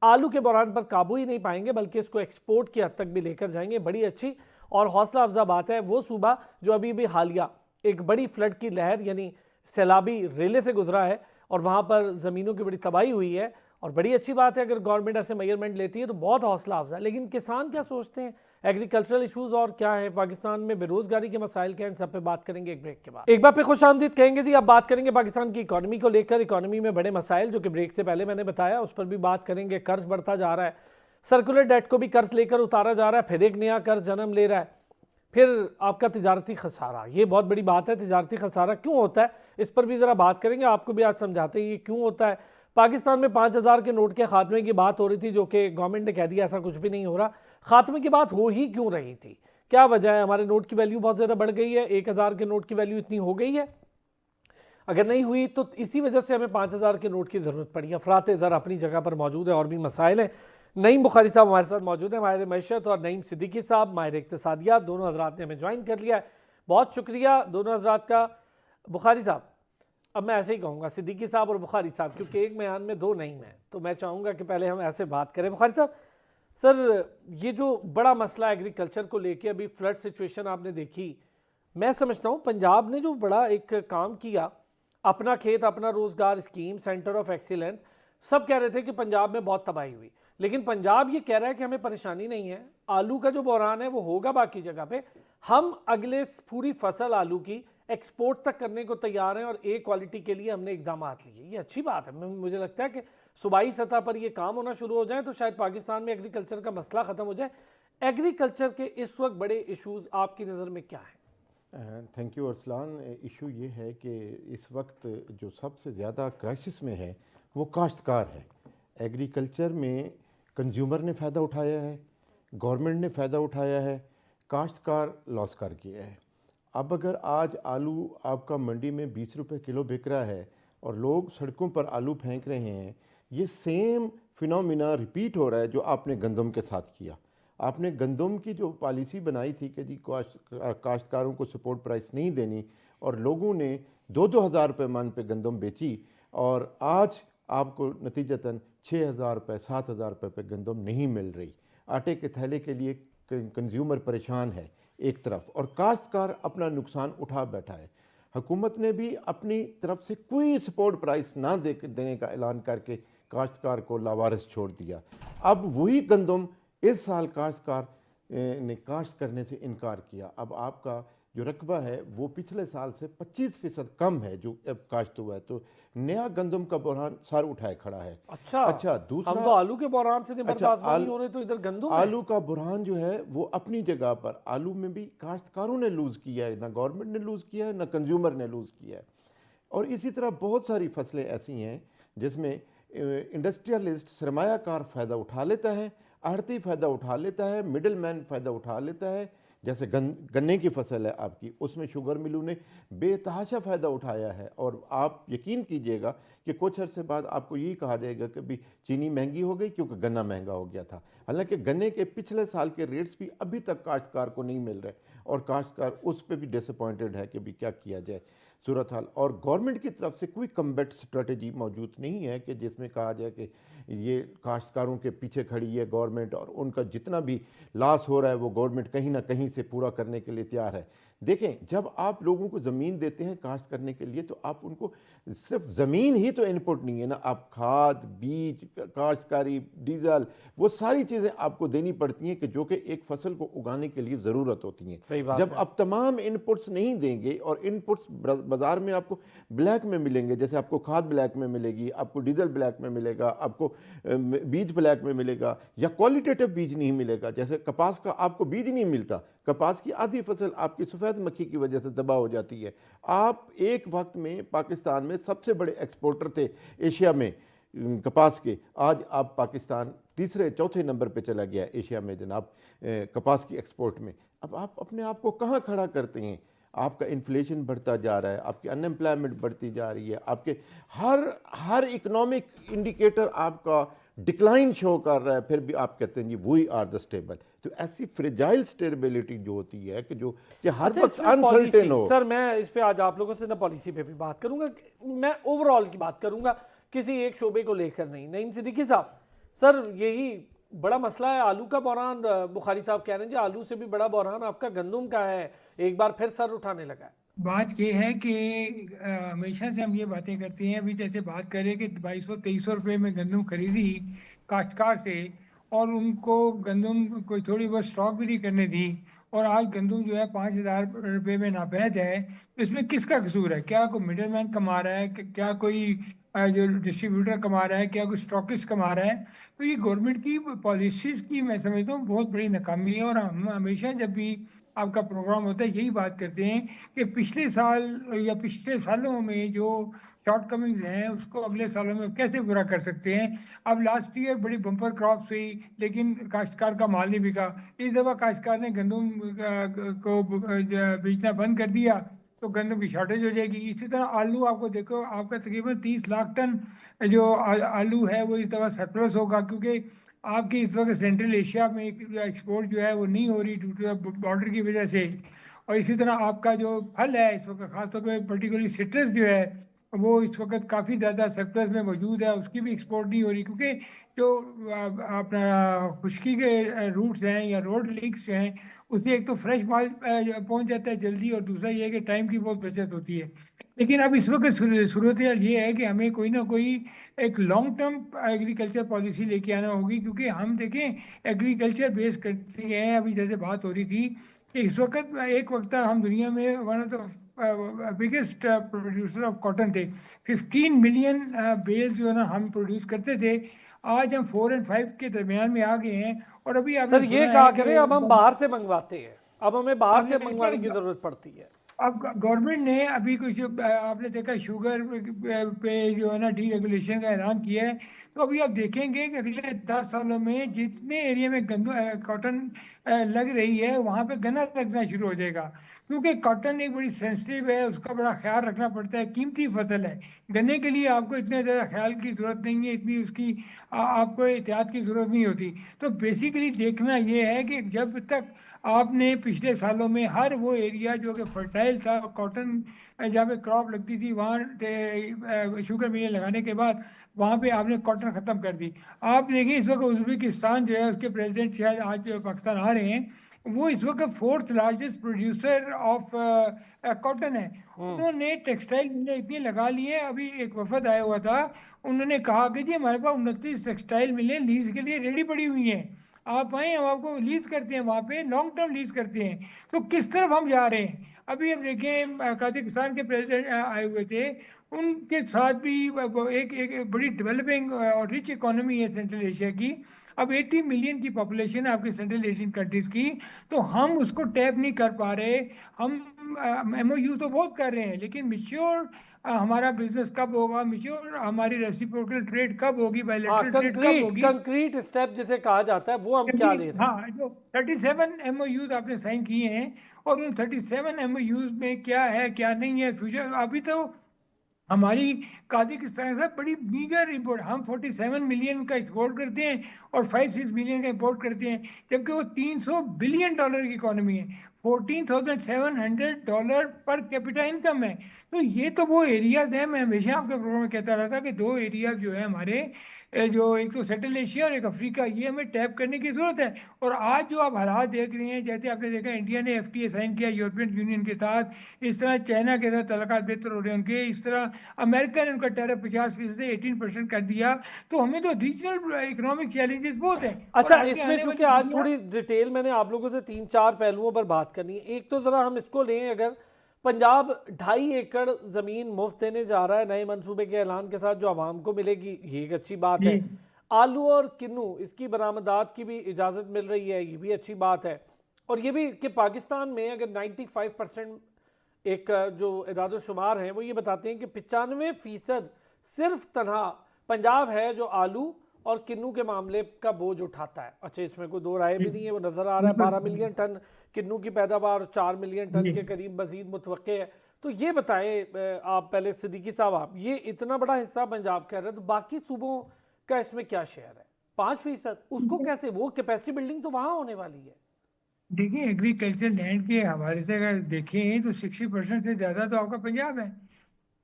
आलू के बहरान पर काबू ही नहीं पाएंगे, बल्कि इसको एक्सपोर्ट की हद तक भी लेकर जाएंगे। बड़ी अच्छी और हौसला अफजा बात है। वो सूबा जो अभी भी हालिया एक बड़ी फ्लड की लहर यानी सैलाबी रेले से गुजरा है और वहाँ पर ज़मीनों की बड़ी तबाही हुई है, और बड़ी अच्छी बात है अगर गवर्नमेंट ऐसे मेजरमेंट लेती है तो बहुत हौसला अफजा है। लेकिन किसान क्या सोचते हैं, एग्रीकल्चरल इशूज़ और क्या है, पाकिस्तान में बेरोजगारी के मसाइल क्या हैं, इन सब पे बात करेंगे एक ब्रेक के बाद। एक बार पे खुश आमदीद कहेंगे जी। अब बात करेंगे पाकिस्तान की इकॉनमी को लेकर। इकॉनमी में बड़े मसाइल जो कि ब्रेक से पहले मैंने बताया, उस पर भी बात करेंगे। कर्ज बढ़ता जा रहा है, सर्कुलर डेट को भी कर्ज लेकर उतारा जा रहा है, फिर एक नया कर्ज जन्म ले रहा है। फिर आपका तिजारती खसारा, ये बहुत बड़ी बात है। तिजारती खसारा क्यों होता है, इस पर भी ज़रा बात करेंगे, आपको भी आज समझाते हैं ये क्यों होता है। पाकिस्तान में 5,000 के नोट के खात्मे की बात हो रही थी, जो कि गवर्नमेंट ने कह दिया ऐसा कुछ भी नहीं हो रहा। खात्मे की बात हो ही क्यों रही थी, क्या वजह है? हमारे नोट की वैल्यू बहुत ज़्यादा बढ़ गई है, 1,000 के नोट की वैल्यू इतनी हो गई है? अगर नहीं हुई तो इसी वजह से हमें 5,000 के नोट की ज़रूरत पड़ी। अफरात ज़र अपनी जगह पर मौजूद है, और भी मसाइल हैं। नईम बुखारी साहब हमारे साथ मौजूद हैं, माहिर मैशत, और नईम सिद्दीकी साहब माहिर इक्तिसादियात। दोनों हजरात ने हमें ज्वाइन कर लिया है, बहुत शुक्रिया दोनों हजरात का। बुखारी साहब, अब मैं ऐसे ही कहूँगा, सिद्दीकी साहब और बुखारी साहब, क्योंकि एक बयान में दो नईम हैं, तो मैं चाहूँगा कि पहले हम ऐसे बात करें। बुखारी साहब, सर ये जो बड़ा मसला एग्रीकल्चर को लेके, अभी फ्लड सिचुएशन आपने देखी, मैं समझता हूँ पंजाब ने जो बड़ा एक काम किया, अपना खेत अपना रोज़गार स्कीम, सेंटर ऑफ एक्सीलेंस, सब कह रहे थे कि पंजाब में बहुत तबाही हुई, लेकिन पंजाब ये कह रहा है कि हमें परेशानी नहीं है, आलू का जो बहरान है वो होगा बाकी जगह पे, हम अगले पूरी फसल आलू की एक्सपोर्ट तक करने को तैयार हैं, और ए क्वालिटी के लिए हमने इकदाम लिए। ये अच्छी बात है। मुझे लगता है कि सूबाई सतह पर ये काम होना शुरू हो जाए तो शायद पाकिस्तान में एग्रीकल्चर का मसला ख़त्म हो जाए। एग्रीकल्चर के इस वक्त बड़े इशूज़ आपकी नज़र में क्या हैं? Thank you Arsalan. इशू ये है कि इस वक्त जो सबसे ज़्यादा क्राइसिस में है वो काश्तकार है। एग्रीकल्चर में कंज्यूमर ने फ़ायदा उठाया है, गवर्नमेंट ने फ़ायदा उठाया है, काश्तकार लॉस कर गया है। अब अगर आज आलू आपका मंडी में 20 रुपये किलो बिक रहा है और लोग सड़कों पर आलू फेंक रहे हैं, ये सेम फिनोमिना रिपीट हो रहा है जो आपने गंदम के साथ किया। आपने गंदम की जो पॉलिसी बनाई थी कि जी काश्तकारों को सपोर्ट प्राइस नहीं देनी, और लोगों ने 2-2 हज़ार रुपये मन पे गंदम बेची, और आज आपको नतीजतन 6,000 रुपये 7,000 रुपये पे गंदम नहीं मिल रही। आटे के थैले के लिए कंज्यूमर परेशान है एक तरफ, और काश्तकार अपना नुकसान उठा बैठा है। हुकूमत ने भी अपनी तरफ से कोई सपोर्ट प्राइस ना देने का ऐलान करके काश्तकार को लावारिस छोड़ दिया। अब वही गंदम इस साल काश्तकार ने काश्त करने से इनकार किया। अब आपका जो रकबा है वो पिछले साल से 25% कम है जो अब काश्त हुआ है, तो नया गंदम का बहरान सर उठाए खड़ा है। अच्छा, दूसरा, हम तो आलू के बहरान से नहीं हो रहे, तो इधर गंदम आलू का बहरान जो है वो अपनी जगह पर, आलू में भी काश्तकारों ने लूज़ किया है, ना गवर्नमेंट ने लूज़ किया है, ना कंज्यूमर ने लूज़ किया है। और इसी तरह बहुत सारी फसलें ऐसी हैं जिसमें इंडस्ट्रियलिस्ट सरमायाकार फ़ायदा उठा लेता है, आढ़ती फ़ायदा उठा लेता है, मिडिल मैन फ़ायदा उठा लेता है। जैसे गन्ने की फसल है आपकी, उसमें शुगर मिलों ने बेतहाशा फ़ायदा उठाया है, और आप यकीन कीजिएगा कि कुछ अर्से बाद आपको यही कहा जाएगा कि भी चीनी महंगी हो गई क्योंकि गन्ना महंगा हो गया था। हालांकि गन्ने के पिछले साल के रेट्स भी अभी तक काश्तकार को नहीं मिल रहे, और काश्तकार उस पर भी डिसअपॉइंटेड है कि भी क्या किया जाए सूरत हाल। और गवर्नमेंट की तरफ से कोई कम्बैट स्ट्रेटजी मौजूद नहीं है कि जिसमें कहा जाए कि ये काश्तकारों के पीछे खड़ी है गवर्नमेंट, और उनका जितना भी लॉस हो रहा है वो गवर्नमेंट कहीं ना कहीं से पूरा करने के लिए तैयार है। देखें, जब आप लोगों को ज़मीन देते हैं काश्त करने के लिए, तो आप उनको सिर्फ ज़मीन ही तो इनपुट नहीं है ना, आप खाद, बीज, काश्तकारी, डीजल, वो सारी चीज़ें आपको देनी पड़ती हैं कि जो कि एक फसल को उगाने के लिए ज़रूरत होती हैं। जब आप तमाम इनपुट्स नहीं देंगे, और इनपुट्स बाज़ार में आपको ब्लैक में मिलेंगे, जैसे आपको खाद ब्लैक में मिलेगी, आपको डीजल ब्लैक में मिलेगा, आपको बीज ब्लैक में मिलेगा, या क्वालिटेटिव बीज नहीं मिलेगा। जैसे कपास का आपको बीज नहीं मिलता, कपास की आधी फसल आपकी सफ़ेद मक्खी की वजह से तबाह हो जाती है। आप एक वक्त में पाकिस्तान में सबसे बड़े एक्सपोर्टर थे एशिया में कपास के, आज आप पाकिस्तान तीसरे चौथे नंबर पे चला गया एशिया में जनाब कपास की एक्सपोर्ट में। अब आप अपने आप को कहाँ खड़ा करते हैं? आपका इन्फ्लेशन बढ़ता जा रहा है, आपकी अनएम्प्लॉयमेंट बढ़ती जा रही है, आपके हर इकोनॉमिक इंडिकेटर आपका डिक्लाइन शो कर रहा है, फिर भी आप कहते हैं जी वी आर द स्टेबल। तो ऐसी फ्रेजाइल स्टेबिलिटी जो होती है कि जो कि हर वक्त अनसर्टेन हो। सर मैं इस पे आज आप लोगों से ना पॉलिसी पे भी बात करूंगा, मैं ओवरऑल की बात करूंगा, किसी एक शोबे को लेकर नहीं। नईम सिद्दीकी साहब, सर यही बड़ा मसला है आलू का बहरान। बुखारी साहब कह रहे हैं जी आलू से भी बड़ा बहरान आपका गंदम का है, एक बार फिर सर उठाने लगा है। बात ये है कि हमेशा से हम ये बातें करते हैं, अभी जैसे बात करें कि 2200-2300 रुपये में गंदम खरीदी काश्तकार से, और उनको गंदम कोई थोड़ी बहुत स्टॉक भी नहीं करने दी, और आज गंदम जो है 5,000 रुपये में नापैद है। तो इसमें किसका कसूर है? क्या कोई मिडिल मैन कमा रहा है? क्या कोई जो डिस्ट्रीब्यूटर कमा रहा है, क्या कोई स्टॉकिस्ट कमा रहा है। तो ये गवर्नमेंट की पॉलिसीज की मैं समझता हूँ बहुत बड़ी नाकामी है। और हम हमेशा जब भी आपका प्रोग्राम होता है यही बात करते हैं कि पिछले साल या पिछले सालों में जो शॉर्ट कमिंग्स हैं उसको अगले सालों में कैसे पूरा कर सकते हैं। अब लास्ट ईयर बड़ी बम्पर क्रॉप्स हुई लेकिन काश्तकार का माल नहीं बिका। इस दफ़ा काश्तकार ने गंदम को बेचना बंद कर दिया तो गंदम की शॉर्टेज हो जाएगी। इसी तरह आलू आपको देखो, आपका तकरीबन 30 लाख टन जो आलू है वो इस दफ़ा सरप्लस होगा, क्योंकि आपकी इस वक्त सेंट्रल एशिया में एक्सपोर्ट जो है वो नहीं हो रही ड्यू टू बॉर्डर की वजह से। और इसी तरह आपका जो फल है इस वक्त खासतौर पर पर्टिकुलरली सिट्रस जो है वो इस वक्त काफ़ी ज़्यादा सरप्लस में मौजूद है, उसकी भी एक्सपोर्ट नहीं हो रही, क्योंकि जो अपना खुश्की के रूट्स हैं या रोड लिंक्स जो हैं उससे एक तो फ्रेश माल पहुंच जाता है जल्दी, और दूसरा ये है कि टाइम की बहुत बचत होती है। लेकिन अब इस वक्त सूरत ये है कि हमें कोई ना कोई एक लॉन्ग टर्म एग्रीकल्चर पॉलिसी लेके आना होगी, क्योंकि हम देखें एग्रीकल्चर बेस कंट्री है। अभी जैसे बात हो रही थी कि इस वक्त एक वक्त हम दुनिया में one of the biggest producer of cotton थे। 15 मिलियन बेल्स जो है ना हम प्रोड्यूस करते थे, आज हम 4 और 5 के दरमियान में आ गए हैं। और अभी आपने सर ये सुना कहा है करें, अब हम बाहर से मंगवाते हैं, अब हमें बाहर आपने से देखा मंगवाने की जरूरत पड़ती है। अब गवर्नमेंट ने अभी कुछ आपने देखा शुगर पे जो है ना डी रेगुलेशन का ऐलान किया है। तो अभी आप देखेंगे कि अगले 10 सालों में जितने एरिया में कॉटन लग रही है वहाँ पे गन्ना लगना शुरू हो जाएगा, क्योंकि कॉटन एक बड़ी सेंसिटिव है, उसका बड़ा ख्याल रखना पड़ता है, कीमती फसल है। गन्ने के लिए आपको इतने ज़्यादा ख्याल की ज़रूरत नहीं है, इतनी उसकी आपको एहतियात की ज़रूरत नहीं होती। तो बेसिकली देखना ये है कि जब तक आपने पिछले सालों में हर वो एरिया जो कि फर्टाइल था कॉटन जहाँ पे क्रॉप लगती थी वहाँ शुगर मिलें लगाने के बाद वहाँ पे आपने कॉटन ख़त्म कर दी। आप देखिए इस वक्त उज़्बेकिस्तान जो है उसके प्रेसिडेंट शायद आज पाकिस्तान आ रहे हैं, वो इस वक्त 4th largest producer of cotton है। उन्होंने टेक्सटाइल मिलें इतनी लगा ली है। अभी एक वफद आया हुआ था, उन्होंने कहा कि जी हमारे पास 29 टेक्सटाइल मिलें लीज के लिए रेडी पड़ी हुई हैं, आप आए हम आपको लीज करते हैं, वहाँ पे लॉन्ग टर्म लीज करते हैं। तो किस तरफ हम जा रहे हैं। अभी अब देखें कजाकिस्तान के प्रेसिडेंट आए हुए थे, उनके साथ भी एक बड़ी डेवलपिंग और रिच इकोनॉमी है सेंट्रल एशिया की। अब 80 मिलियन की पॉपुलेशन है आपके सेंट्रल एशियन कंट्रीज की, तो हम उसको टैप नहीं कर पा रहे। हम एमओयू तो बहुत कर रहे हैं, लेकिन मिच्योर हमारा बिजनेस कब होगा, मिच्योर हमारी रेसिप्रोकल ट्रेड कब होगी, हाँ, बायलैटरल ट्रेड कब कंक्रीट होगी। कंक्रीट स्टेप जिसे कहा जाता है वो हम क्या ले रहे हैं। हाँ, जो 37 एमओयूज आपने साइन किए हैं, और उन 37 एमओयूज में क्या है क्या नहीं है फ्यूचर। अभी तो हमारी काजाकिस्तान से बड़ी मीगर इंपोर्ट, हम 47 मिलियन का एक्सपोर्ट करते हैं और 5-6 मिलियन का इंपोर्ट करते हैं, जबकि वो 300 बिलियन डॉलर की इकोनॉमी है। $14,700 पर कैपिटा इनकम है। तो ये तो वो एरियाज हैं, मैं हमेशा आपके प्रोग्राम में कहता रहता कि दो एरियाज जो है हमारे जो एक तो सेंट्रल एशिया और एक अफ्रीका, ये हमें टैप करने की जरूरत है। और आज जो आप हालात देख रहे हैं, जैसे आपने देखा इंडिया ने एफटीए साइन किया यूरोपियन यूनियन के साथ, इस तरह चाइना के साथ तल्लुकात बेहतर हो रहे हैं उनके, इस तरह अमेरिका ने उनका टैरिफ 50% 18% कर दिया। तो हमें तो रीजनल इकोनॉमिक चैलेंजेस बहुत हैं। और अच्छा, आगे इसमें आने चूंकि वाली आज दुनिया, थोड़ी डिटेल मैंने आप लोगों से 3-4 पहलुओं पर बात करनी है। एक तो जरा हम इसको लें, अगर पंजाब 2.5 एकड़ जमीन मुफ्त देने जा रहा है नए मंसूबे के ऐलान के साथ, जो आवाम को मिलेगी, ये एक अच्छी बात है। आलू और किन्नू इसकी बरामदात की भी इजाज़त मिल रही है, ये भी अच्छी बात है। और ये भी कि पाकिस्तान में अगर 95% एक जो इदादो शुमार हैं वो ये बताते हैं कि 95% सिर्फ तनहा पंजाब है जो आलू और किन्नू के मामले का बोझ उठाता है। अच्छा, इसमें कोई दो राय भी नहीं है, वो नज़र आ रहा है। 12 मिलियन टन किन्नू की पैदावार, 4 मिलियन टन के करीब मजीद मुतवक्के है। तो ये बताएं आप पहले, सिद्दीकी साहब, आप ये इतना बड़ा हिस्सा पंजाब कह रहे हैं, तो बाकी सूबों का इसमें क्या शेयर है? 5% उसको कैसे, वो कैपेसिटी बिल्डिंग तो वहां होने वाली है। देखिए एग्रीकल्चर लैंड के हवाले से अगर देखें तो 60% से ज़्यादा तो आपका पंजाब है।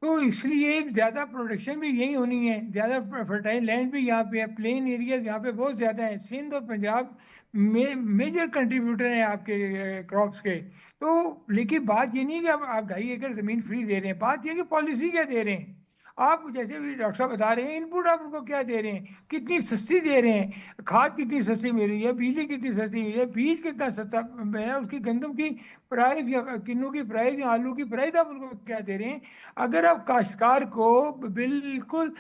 तो इसलिए ज़्यादा प्रोडक्शन भी यही होनी है, ज़्यादा फर्टाइल लैंड भी यहाँ पे है, प्लेन एरियाज यहाँ पे बहुत ज़्यादा है। सिंध और पंजाब मेजर कंट्रीब्यूटर हैं आपके क्रॉप्स के। तो लेकिन बात ये नहीं कि आप 2.5 एकड़ ज़मीन फ्री दे रहे हैं, बात ये कि पॉलिसी क्या दे रहे हैं। आप जैसे भी डॉक्टर साहब बता रहे हैं, इनपुट आप उनको क्या दे रहे हैं, कितनी सस्ती दे रहे हैं, खाद कितनी सस्ती मिल रही है, बिजली कितनी सस्ती मिल रही है, बीज कितना सस्ता है, उसकी गंदम की प्राइस या किन्नू की प्राइस या आलू की प्राइस आप उनको क्या दे रहे हैं। अगर आप काश्तकार को बिल्कुल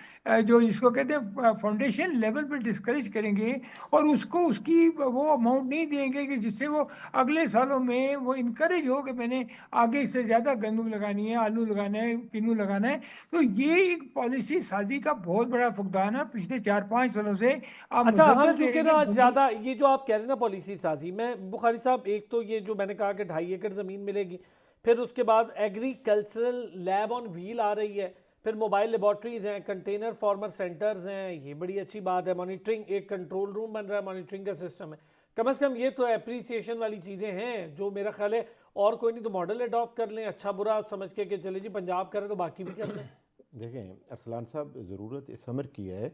जो जिसको कहते हैं फाउंडेशन लेवल पर डिस्करेज करेंगे और उसको उसकी वो अमाउंट नहीं देंगे कि जिससे वो अगले सालों में वो इनकरेज हो कि मैंने आगे इससे ज़्यादा गंदम लगानी है, आलू लगाना है, किन्नू लगाना है, तो ये एक पॉलिसी साजी का बहुत बड़ा फुकदान है पिछले 4-5 सालों से। आप अच्छा, हम मुसलसल चूंकि देखेंगे ना ज़्यादा ये जो आप कह रहे हैं ना पॉलिसी साजी, मैं बुखारी साहब, एक तो ये जो मैंने कहा कि 2.5 एकड़ ज़मीन मिलेगी, फिर उसके बाद एग्रीकल्चरल लैब ऑन व्हील आ रही है, फिर मोबाइल लेबॉर्ट्रीज हैं, कंटेनर फार्मर सेंटर्स हैं, ये बड़ी अच्छी बात है, मॉनिटरिंग, एक कंट्रोल रूम बन रहा है, मॉनिटरिंग का सिस्टम है। कम से कम ये तो एप्रिसिएशन वाली चीज़ें हैं जो मेरा ख्याल है, और कोई नहीं तो मॉडल अडॉप्ट कर लें, अच्छा बुरा समझ के कि चले जी पंजाब करें तो बाकी भी कर लें। देखें अरसलान साहब, ज़रूरत इस अमर की है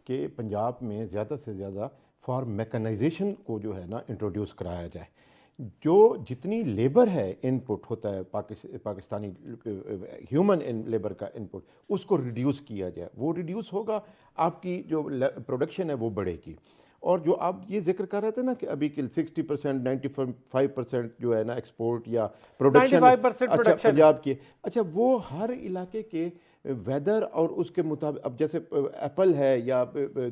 कि पंजाब में ज़्यादा से ज़्यादा फार्म मैकेनाइजेशन को जो है ना इंट्रोड्यूस कराया जाए। जो जितनी लेबर है इनपुट होता है पाकिस्तानी ह्यूमन इन लेबर का इनपुट, उसको रिड्यूस किया जाए। वो रिड्यूस होगा, आपकी जो प्रोडक्शन है वो बढ़ेगी। और जो आप ये जिक्र कर रहे थे ना कि अभी के 60%, 95% जो है ना एक्सपोर्ट या प्रोडक्शन, 95% अच्छा प्रोडक्शन पंजाब के, अच्छा वो हर इलाके के वेदर और उसके मुताबिक, अब जैसे एप्पल है या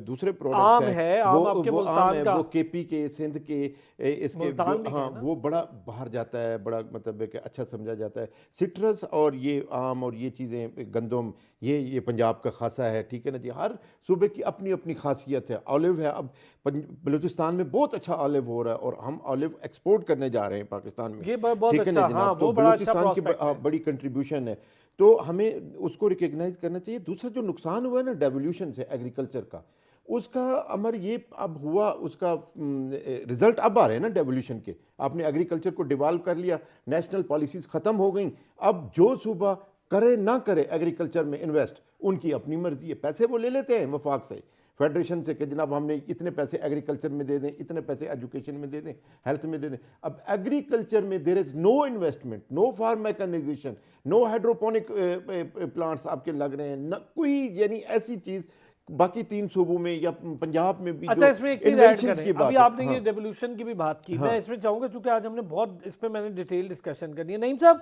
दूसरे आम प्रोडक्ट्स है, आम आपके वो आम मुल्तान है, का, वो केपी के, सिंध के, इसके मुल्तान जो भी हाँ है ना। वो बड़ा बाहर जाता है, बड़ा मतलब है कि अच्छा समझा जाता है। सिट्रस और ये आम और ये चीज़ें, गंदम, ये पंजाब का खासा है, ठीक है ना जी। हर सूबे की अपनी अपनी खासियत है। ऑलिव है, अब बलूचिस्तान में बहुत अच्छा ऑलिव हो रहा है और हम ऑलिव एक्सपोर्ट करने जा रहे हैं पाकिस्तान में, ये बहुत ठीक है ना अच्छा, हाँ जनाब। तो वो बड़ा अच्छा बलूचिस्तान की प्रोस्पेक्ट है। बड़ी कंट्रीब्यूशन है, तो हमें उसको रिकग्नाइज करना चाहिए। दूसरा जो नुकसान हुआ है ना डेवोल्यूशन से एग्रीकल्चर का, उसका अमर ये अब हुआ, उसका रिजल्ट अब आ रहे हैं ना डेवोल्यूशन के। आपने एग्रीकल्चर को डिवॉल्व कर लिया, नेशनल पॉलिसीज ख़त्म हो गई। अब जो सूबा करे ना करे एग्रीकल्चर में इन्वेस्ट, उनकी अपनी मर्जी है। पैसे वो ले लेते हैं वफाक से, फेडरेशन से, कि जनाब हमने इतने पैसे एग्रीकल्चर में दे दें, इतने पैसे एजुकेशन में दे दें, हेल्थ में दे दें। अब एग्रीकल्चर में there is no investment, no farm mechanisation, no hydroponic plants आपके लग रहे हैं, न कोई यानी ऐसी चीज़ बाकी 3 सूबों में या पंजाब में भी। अच्छा, जो इसमें एक चीज़ ऐड इन्वेंशंस करें, की बात अभी है, आपने ये हाँ रेवोल्यूशन की भी बात की, हाँ मैं इसमें चाहूँगा चूँकि आज हमने बहुत इस पर मैंने डिटेल डिस्कशन करनी है। नईम साहब,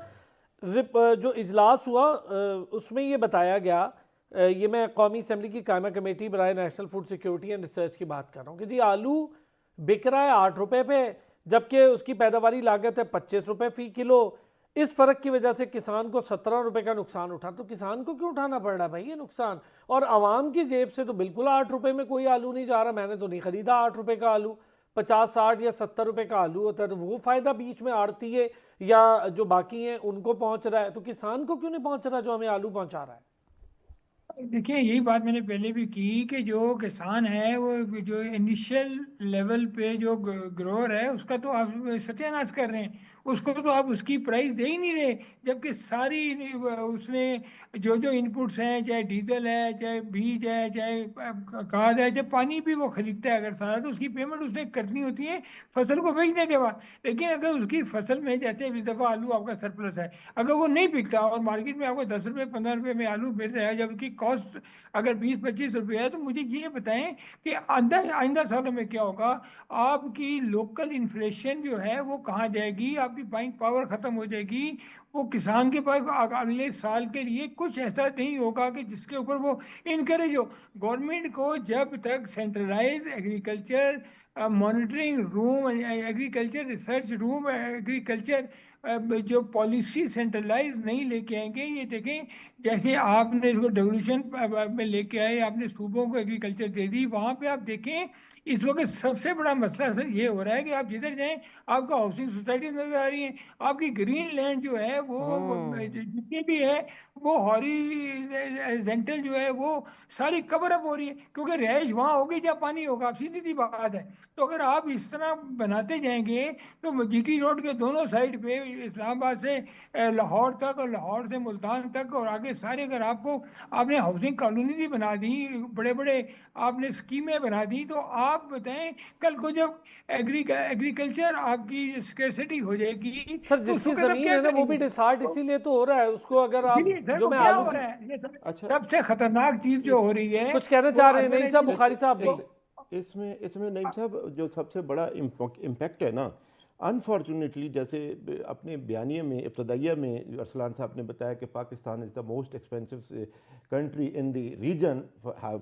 जो इजलास हुआ उसमें ये बताया गया, ये मैं कौमी असम्बली की कायमा कमेटी बराए national food security and research की बात कर रहा हूँ कि जी आलू बिक रहा है 8 रुपये पे, जबकि उसकी पैदावारी लागत है 25 रुपये फ़ी किलो। इस फ़र्क की वजह से किसान को 17 रुपये का नुकसान उठा। तो किसान को क्यों उठाना पड़ रहा है भाई ये नुकसान? और आवाम की जेब से तो बिल्कुल 8 रुपये में कोई आलू नहीं जा रहा। मैंने तो नहीं ख़रीदा 8 रुपये का आलू, 50, 60 या 70 रुपये का आलू होता है, तो वो फ़ायदा बीच में आड़ती है या जो बाकी हैं उनको पहुँच रहा है, तो किसान को क्यों नहीं पहुँच रहा जो हमें आलू पहुँचा रहा है? देखिए, यही बात मैंने पहले भी की कि जो किसान है वो जो इनिशियल लेवल पे जो ग्रोअर है उसका तो आप सत्यानाश कर रहे हैं। उसको तो आप उसकी प्राइस दे ही नहीं रहे, जबकि सारी उसने जो जो इनपुट्स हैं, चाहे डीजल है, चाहे बीज है, चाहे खाद है, चाहे पानी भी वो खरीदता है अगर सारा, तो उसकी पेमेंट उसने करनी होती है फसल को बेचने के बाद। लेकिन अगर उसकी फसल में जैसे इस दफ़ा आलू आपका सरप्लस है, अगर वो नहीं बिकता और मार्केट में आपको 10 रुपये 15 रुपये में आलू मिल रहा है, जबकि कॉस्ट अगर 20-25 रुपये है, तो मुझे ये बताएं कि आइंदा सालों में क्या होगा। आपकी लोकल इन्फ्लेशन जो है वो कहाँ जाएगी, आपकी बाइंग पावर खत्म हो जाएगी। वो किसान के पास अगले साल के लिए कुछ ऐसा नहीं होगा कि जिसके ऊपर वो इनकरेज हो। गवर्नमेंट को जब तक centralise agriculture monitoring room, agriculture research room, agriculture जो पॉलिसी सेंट्रलाइज नहीं लेके आएंगे, ये देखें जैसे आपने इसको डेवोल्यूशन में लेके आए, आपने सूबों को एग्रीकल्चर दे दी, वहाँ पे आप देखें इस वक्त सबसे बड़ा मसला सर ये हो रहा है कि आप जिधर जाएं आपको हाउसिंग सोसाइटी नजर आ रही है, आपकी ग्रीन लैंड जो है वो जितनी भी है वो हॉरिजेंटल जो है वो सारी कवर अप हो रही है, क्योंकि रहायश वहाँ होगी जहाँ पानी होगा। आप सीधी सी बात है। तो अगर आप इस तरह बनाते जाएंगे तो जीटी रोड के दोनों साइड पे इस्लामाबाद से लाहौर तक और लाहौर से मुल्तान तक और आगे सारे, अगर आपने हाउसिंग कॉलोनीज बना दी, बड़े बड़े आपने स्कीमें बना दी, तो आप बताएं कल को जब एग्रीकल्चर आपकी स्कैर्सिटी हो जाएगी सर तो उसको जिसकी कैसे ज़मीन क्या है ना वो भी करेंगे। डिसार्ड इसीलिए तो हो रहा है, उसको अगर आप इसीलिए सर जो वो मैं क्या आलू हो की रहा है, ये अच्छा सबसे खतरनाक चीज जो हो रही है कुछ कहना वो चाह रहे हैं नहीं साहब अल्टरनेटिव बुखारी साहब भी इसमें इसमें नहीं साहब, जो सबसे बड़ा इम्पैक्ट है ना, अनफॉर्चुनेटली, जैसे अपने बयानिए में इब्तदाइया में अरसलान साहब ने बताया कि Pakistan is the most expensive country in the region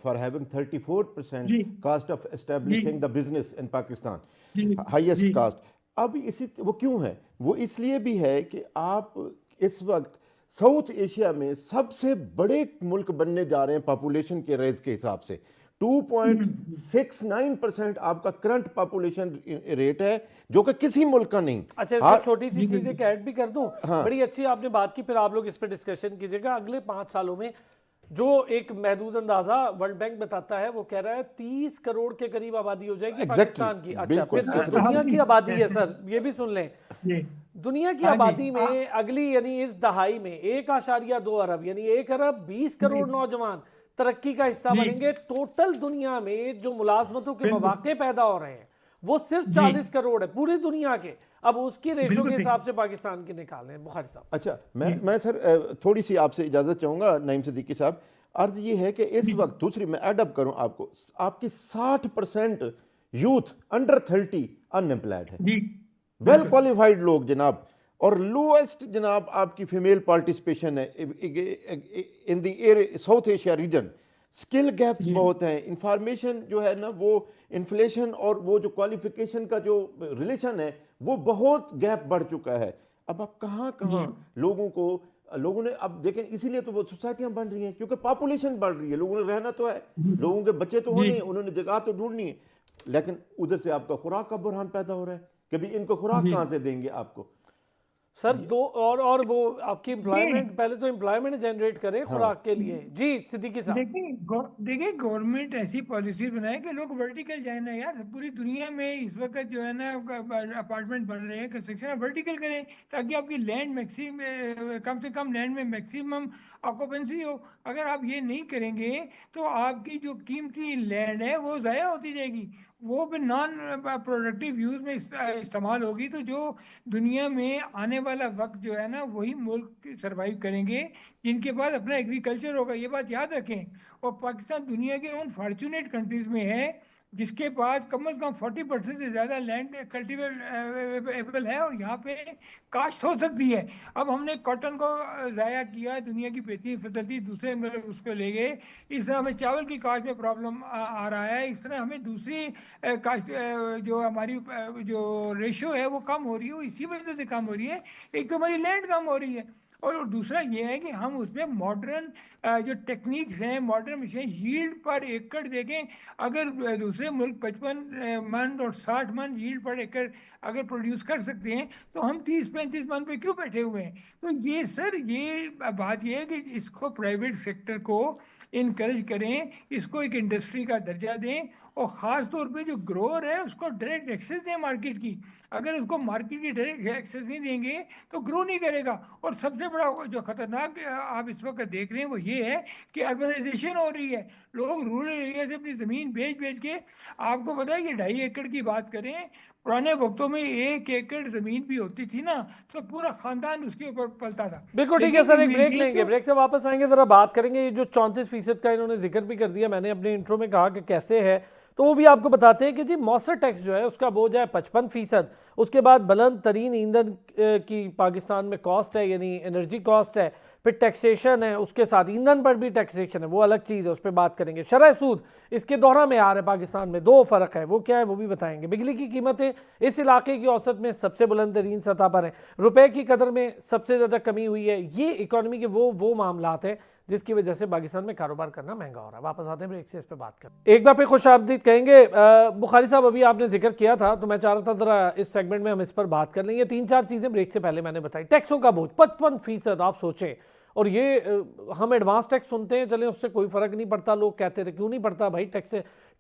for having 34% जी कास्ट ऑफ जी establishing the business in Pakistan, जी हाईएस्ट जी कास्ट। अब इसी वो क्यों है? वो इसलिए भी है कि आप इस वक्त साउथ एशिया में सबसे बड़े मुल्क बनने जा रहे हैं पॉपुलेशन के रेज के हिसाब से। 2.69% आपका करंट पॉपुलेशन रेट है, जो कि किसी मुल्क का नहीं। अच्छा इसमें हाँ छोटी सी जी चीज बिल्कुल एक ऐड भी कर दूं, हाँ बड़ी अच्छी आपने बात की, फिर आप लोग इस पर डिस्कशन कीजिएगा। अगले 5 सालों में जो एक महदूद अंदाजा वर्ल्ड बैंक बताता है वो कह रहा है 30 करोड़ के करीब आबादी हो जाएगी एग्जैक्टली, पाकिस्तान की। अच्छा बिल्कुल फिर जो इस रेट दुनिया से। की आबादी है सर, ये भी सुन लें, जी दुनिया की हाँ जी आबादी में अगली यानी इस दहाई में 1.2 अरब यानी 1 अरब 20 करोड़ नौजवान तरक्की का हिस्सा जी बनेंगे। टोटल दुनिया में जो मुलाजमतों के बिल्कुल मौके पैदा हो रहे हैं वो सिर्फ जी 40 करोड़ है पूरी दुनिया के। अब उसकी रेशो बिल्कुल के ठीक हिसाब से पाकिस्तान के निकाल रहे हैं बुखारी साहब। अच्छा, जी मैं सर थोड़ी सी आपसे इजाज़त चाहूँगा नईम सिद्दीकी साहब। अर्ज ये है कि इस जी वक्त दूसरी मैं एडअप करूँ आपको, आपकी 60% यूथ अंडर 30 अनएम्प्लॉयड है, जी वेल बिल्कुल क्वालिफाइड लोग जनाब, और लोएस्ट जनाब आपकी फीमेल पार्टिसिपेशन है in the South Asia region. Skill gaps जी बहुत हैं, इंफॉर्मेशन जो है ना, वो इन्फ्लेशन और वो जो क्वालिफिकेशन का जो रिलेशन है वो बहुत गैप बढ़ चुका है। अब आप कहाँ जी कहाँ लोगों ने अब देखें, इसीलिए तो वो सोसाइटियाँ बन रही हैं क्योंकि पॉपुलेशन बढ़ रही है, लोगों ने रहना तो है, लोगों के बच्चे तो होने जी हैं, उन्होंने जगह तो ढूंढनी है, लेकिन उधर से आपका खुराक का बुरहान पैदा हो रहा है कि भाई इनको खुराक जी कहाँ से देंगे आपको। सर दो और वो आपकी ये एम्प्लॉयमेंट, पहले तो एम्प्लॉयमेंट जनरेट करें हाँ खुराक के लिए। जी सिद्दीकी साहब। देखिए गवर्नमेंट ऐसी पॉलिसी बनाए कि लोग वर्टिकल जाए ना यार। पूरी दुनिया में इस वक्त जो है ना अपार्टमेंट बन रहे हैं, कंस्ट्रक्शन वर्टिकल करें ताकि आपकी लैंड मैक्सिमम कम से कम लैंड में मैक्सिमम ऑक्यूपेंसी हो। अगर आप ये नहीं करेंगे तो आपकी जो कीमती लैंड है वो ज़ाया होती जाएगी, वो भी नॉन प्रोडक्टिव यूज में इस्तेमाल होगी। तो जो दुनिया में आने वाला वक्त जो है ना वही मुल्क सरवाइव करेंगे जिनके पास अपना एग्रीकल्चर होगा। ये बात याद रखें। और पाकिस्तान दुनिया के उन फॉर्चुनेट कंट्रीज में है जिसके पास कम से कम 40% से ज़्यादा लैंड कल्टिवेबल है और यहाँ पे काश्त हो सकती है। अब हमने कॉटन को ज़ाया किया, दुनिया की बेहतरीन फसल थी, दूसरे मुल्क उसको ले गए। इस तरह हमें चावल की काश्त में प्रॉब्लम आ रहा है। इस तरह हमें दूसरी काश्त जो हमारी जो रेशो है वो कम हो रही है, वो इसी वजह से कम हो रही है। एक तो हमारी लैंड कम हो रही है और दूसरा ये है कि हम उसमें मॉडर्न जो टेक्निक्स हैं, मॉडर्न मशीन, यील्ड पर एकड़ देखें। अगर दूसरे मुल्क 55 मन और 60 मन यील्ड पर एकड़ अगर प्रोड्यूस कर सकते हैं तो हम 30-35 मन पे क्यों बैठे हुए हैं? तो ये सर ये बात ये है कि इसको प्राइवेट सेक्टर को इनकरेज करें, इसको एक इंडस्ट्री का दर्जा दें और ख़ास तौर पे जो ग्रोअर है उसको डायरेक्ट एक्सेस दें मार्केट की। अगर उसको मार्केट की डायरेक्ट एक्सेस नहीं देंगे तो ग्रो नहीं करेगा। और सबसे बड़ा जो खतरनाक आप इस वक्त देख रहे हैं वो ये है कि अर्बनाइजेशन हो रही है। लोग रूरल एरिया से अपनी ज़मीन बेच बेच के, आपको पता है कि 2.5 एकड़ की बात करें, पुराने वक्तों में 1 एकड़ ज़मीन भी होती थी ना तो पूरा ख़ानदान उसके ऊपर पलता था। बिल्कुल ठीक है सर, एक ब्रेक लेंगे, ब्रेक से वापस आएंगे, जरा बात करेंगे ये जो 34% का इन्होंने जिक्र भी कर दिया, मैंने अपने इंट्रो में कहा कि कैसे है, तो वो भी आपको बताते हैं कि जी मौसर टैक्स जो है उसका बोझ है 55%। उसके बाद बुलंद तरीन ईंधन की पाकिस्तान में कॉस्ट है, यानी एनर्जी कॉस्ट है, फिर टैक्सेशन है, उसके साथ ईंधन पर भी टैक्सेशन है, वो अलग चीज़ है, उस पर बात करेंगे। शरह सूद इसके दोहरा में आ रहा है पाकिस्तान में, 2 फ़र्क है, वो क्या है वो भी बताएंगे। बिजली की कीमतें इस इलाके की औसत में सबसे बुलंद तरीन सतह पर है, रुपए की कदर में सबसे ज़्यादा कमी हुई है। ये इकॉनमी के वो मामलात हैं जिसकी वजह से पाकिस्तान में कारोबार करना महंगा हो रहा है। वापस आते हैं ब्रेक से, इस पर बात करें। एक बार फिर खुश आमदीद कहेंगे। बुखारी साहब अभी आपने जिक्र किया था तो मैं चाह रहा था ज़रा इस सेगमेंट में हम इस पर बात कर लेंगे। 3-4 चीज़ें ब्रेक से पहले मैंने बताई। टैक्सों का बोझ 55%, आप सोचें। और ये हम एडवांस टैक्स सुनते हैं, चलें उससे कोई फ़र्क नहीं पड़ता, लोग कहते थे क्यों नहीं पड़ता भाई,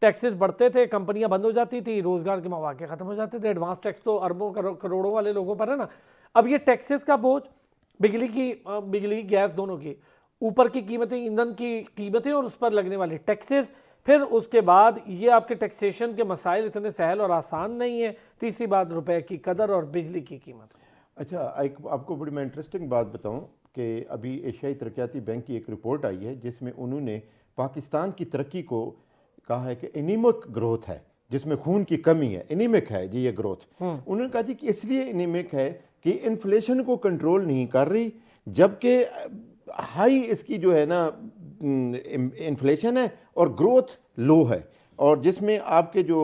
टैक्सेस बढ़ते थे, कंपनियां बंद हो जाती थी, रोज़गार के मौके ख़त्म हो जाते थे, एडवांस टैक्स तो अरबों करोड़ों वाले लोगों पर है ना। अब ये टैक्सेस का बोझ, बिजली गैस दोनों की, ऊपर की कीमतें, ईंधन की कीमतें और उस पर लगने वाले टैक्सेस, फिर उसके बाद ये आपके टैक्सेशन के मसाइल इतने सहल और आसान नहीं है। तीसरी बात रुपए की कदर और बिजली की कीमत। अच्छा, एक आपको बड़ी मैं इंटरेस्टिंग बात बताऊं कि अभी एशियाई तरक्याती बैंक की एक रिपोर्ट आई है जिसमें उन्होंने पाकिस्तान की तरक्की को कहा है कि एनीमिक ग्रोथ है, जिसमें खून की कमी है, एनीमिक है जी ये ग्रोथ। उन्होंने कहा जी कि इसलिए एनीमिक है कि इन्फ्लेशन को कंट्रोल नहीं कर रही, जबकि हाई इसकी जो है ना इन्फ्लेशन है और ग्रोथ लो है, और जिसमें आपके जो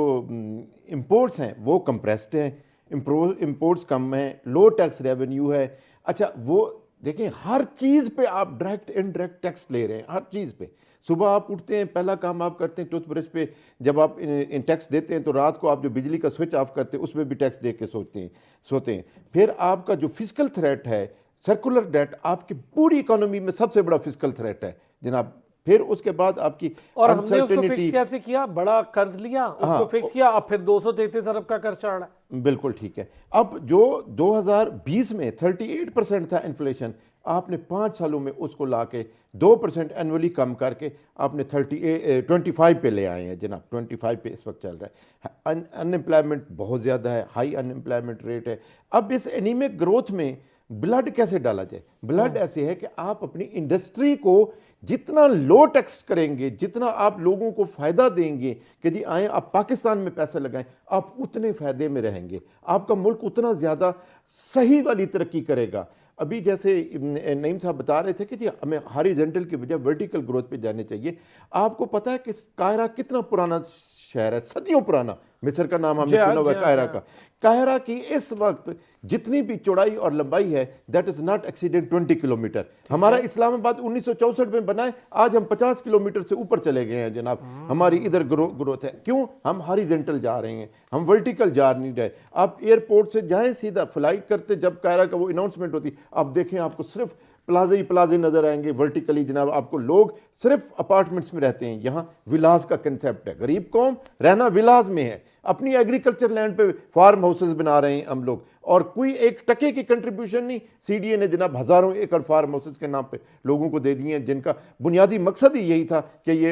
इंपोर्ट्स हैं वो कंप्रेस्ड हैं, इंपोर्ट्स कम हैं, लो टैक्स रेवेन्यू है। अच्छा वो देखें हर चीज़ पे आप डायरेक्ट इनडायरेक्ट टैक्स ले रहे हैं, हर चीज़ पे। सुबह आप उठते हैं, पहला काम आप करते हैं टूथब्रश पे, जब आप इन टैक्स देते हैं तो रात को आप जो बिजली का स्विच ऑफ करते हैं उस पर भी टैक्स दे के सोते हैं। फिर आपका जो फिजिकल थ्रेट है, सर्कुलर डेट, आपकी पूरी इकोनॉमी में सबसे बड़ा फिजिकल थ्रेट है जनाब। फिर उसके बाद आपकी और हमने उसको फिक्स कैसे किया? बड़ा कर्ज लिया, उसको फिक्स किया, अब फिर 233 अरब का कर्ज चढ़ रहा है। बिल्कुल ठीक है। अब जो 2020 में 38% था इन्फ्लेशन, आपने 5 सालों में उसको लाके 2% एनुअली कम करके आपने 25 पे ले आए हैं जनाब। 25 पे इस वक्त चल रहा है। अनएम्प्लॉयमेंट बहुत ज़्यादा है, हाई अनएम्प्लॉयमेंट रेट है। अब इस एनीमिक ग्रोथ में ब्लड कैसे डाला जाए? ब्लड ऐसे है कि आप अपनी इंडस्ट्री को जितना लो टैक्स करेंगे, जितना आप लोगों को फ़ायदा देंगे कि जी आए आप पाकिस्तान में पैसे लगाएं, आप उतने फ़ायदे में रहेंगे, आपका मुल्क उतना ज़्यादा सही वाली तरक्की करेगा। अभी जैसे नईम साहब बता रहे थे कि जी हमें हॉरिजॉन्टल की बजाय वर्टिकल ग्रोथ पे जाने चाहिए। आपको पता है कि कायरा कितना पुराना शहर है, सदियों पुराना। मिस्र का नाम हमने सुना हुआ है, कायरा का। कायरा की इस वक्त जितनी भी चौड़ाई और लंबाई है that is not accident 20 kilometre. हमारा इस्लामाबाद 1964 में बना है, आज हम 50 किलोमीटर से ऊपर चले गए हैं जनाब। हमारी इधर ग्रोथ है। क्यों? हम हॉरिजॉन्टल जा रहे हैं, हम वर्टिकल जा नहीं रहे। आप एयरपोर्ट से जाएं, सीधा फ्लाइट करते, जब कायरा का वो अनाउंसमेंट होती, आप देखें आपको सिर्फ प्लाजे ही प्लाजे नजर आएंगे वर्टिकली जनाब। आपको लोग सिर्फ अपार्टमेंट्स में रहते हैं। यहाँ विलास का कंसेप्ट है, गरीब कौम रहना विलास में है। अपनी एग्रीकल्चर लैंड पे फार्म हाउसेस बना रहे हैं हम लोग, और कोई 1 टके की कंट्रीब्यूशन नहीं। सीडीए ने जनाब हज़ारों एकड़ फार्म हाउसेस के नाम पे लोगों को दे दिए हैं, जिनका बुनियादी मकसद ही यही था कि ये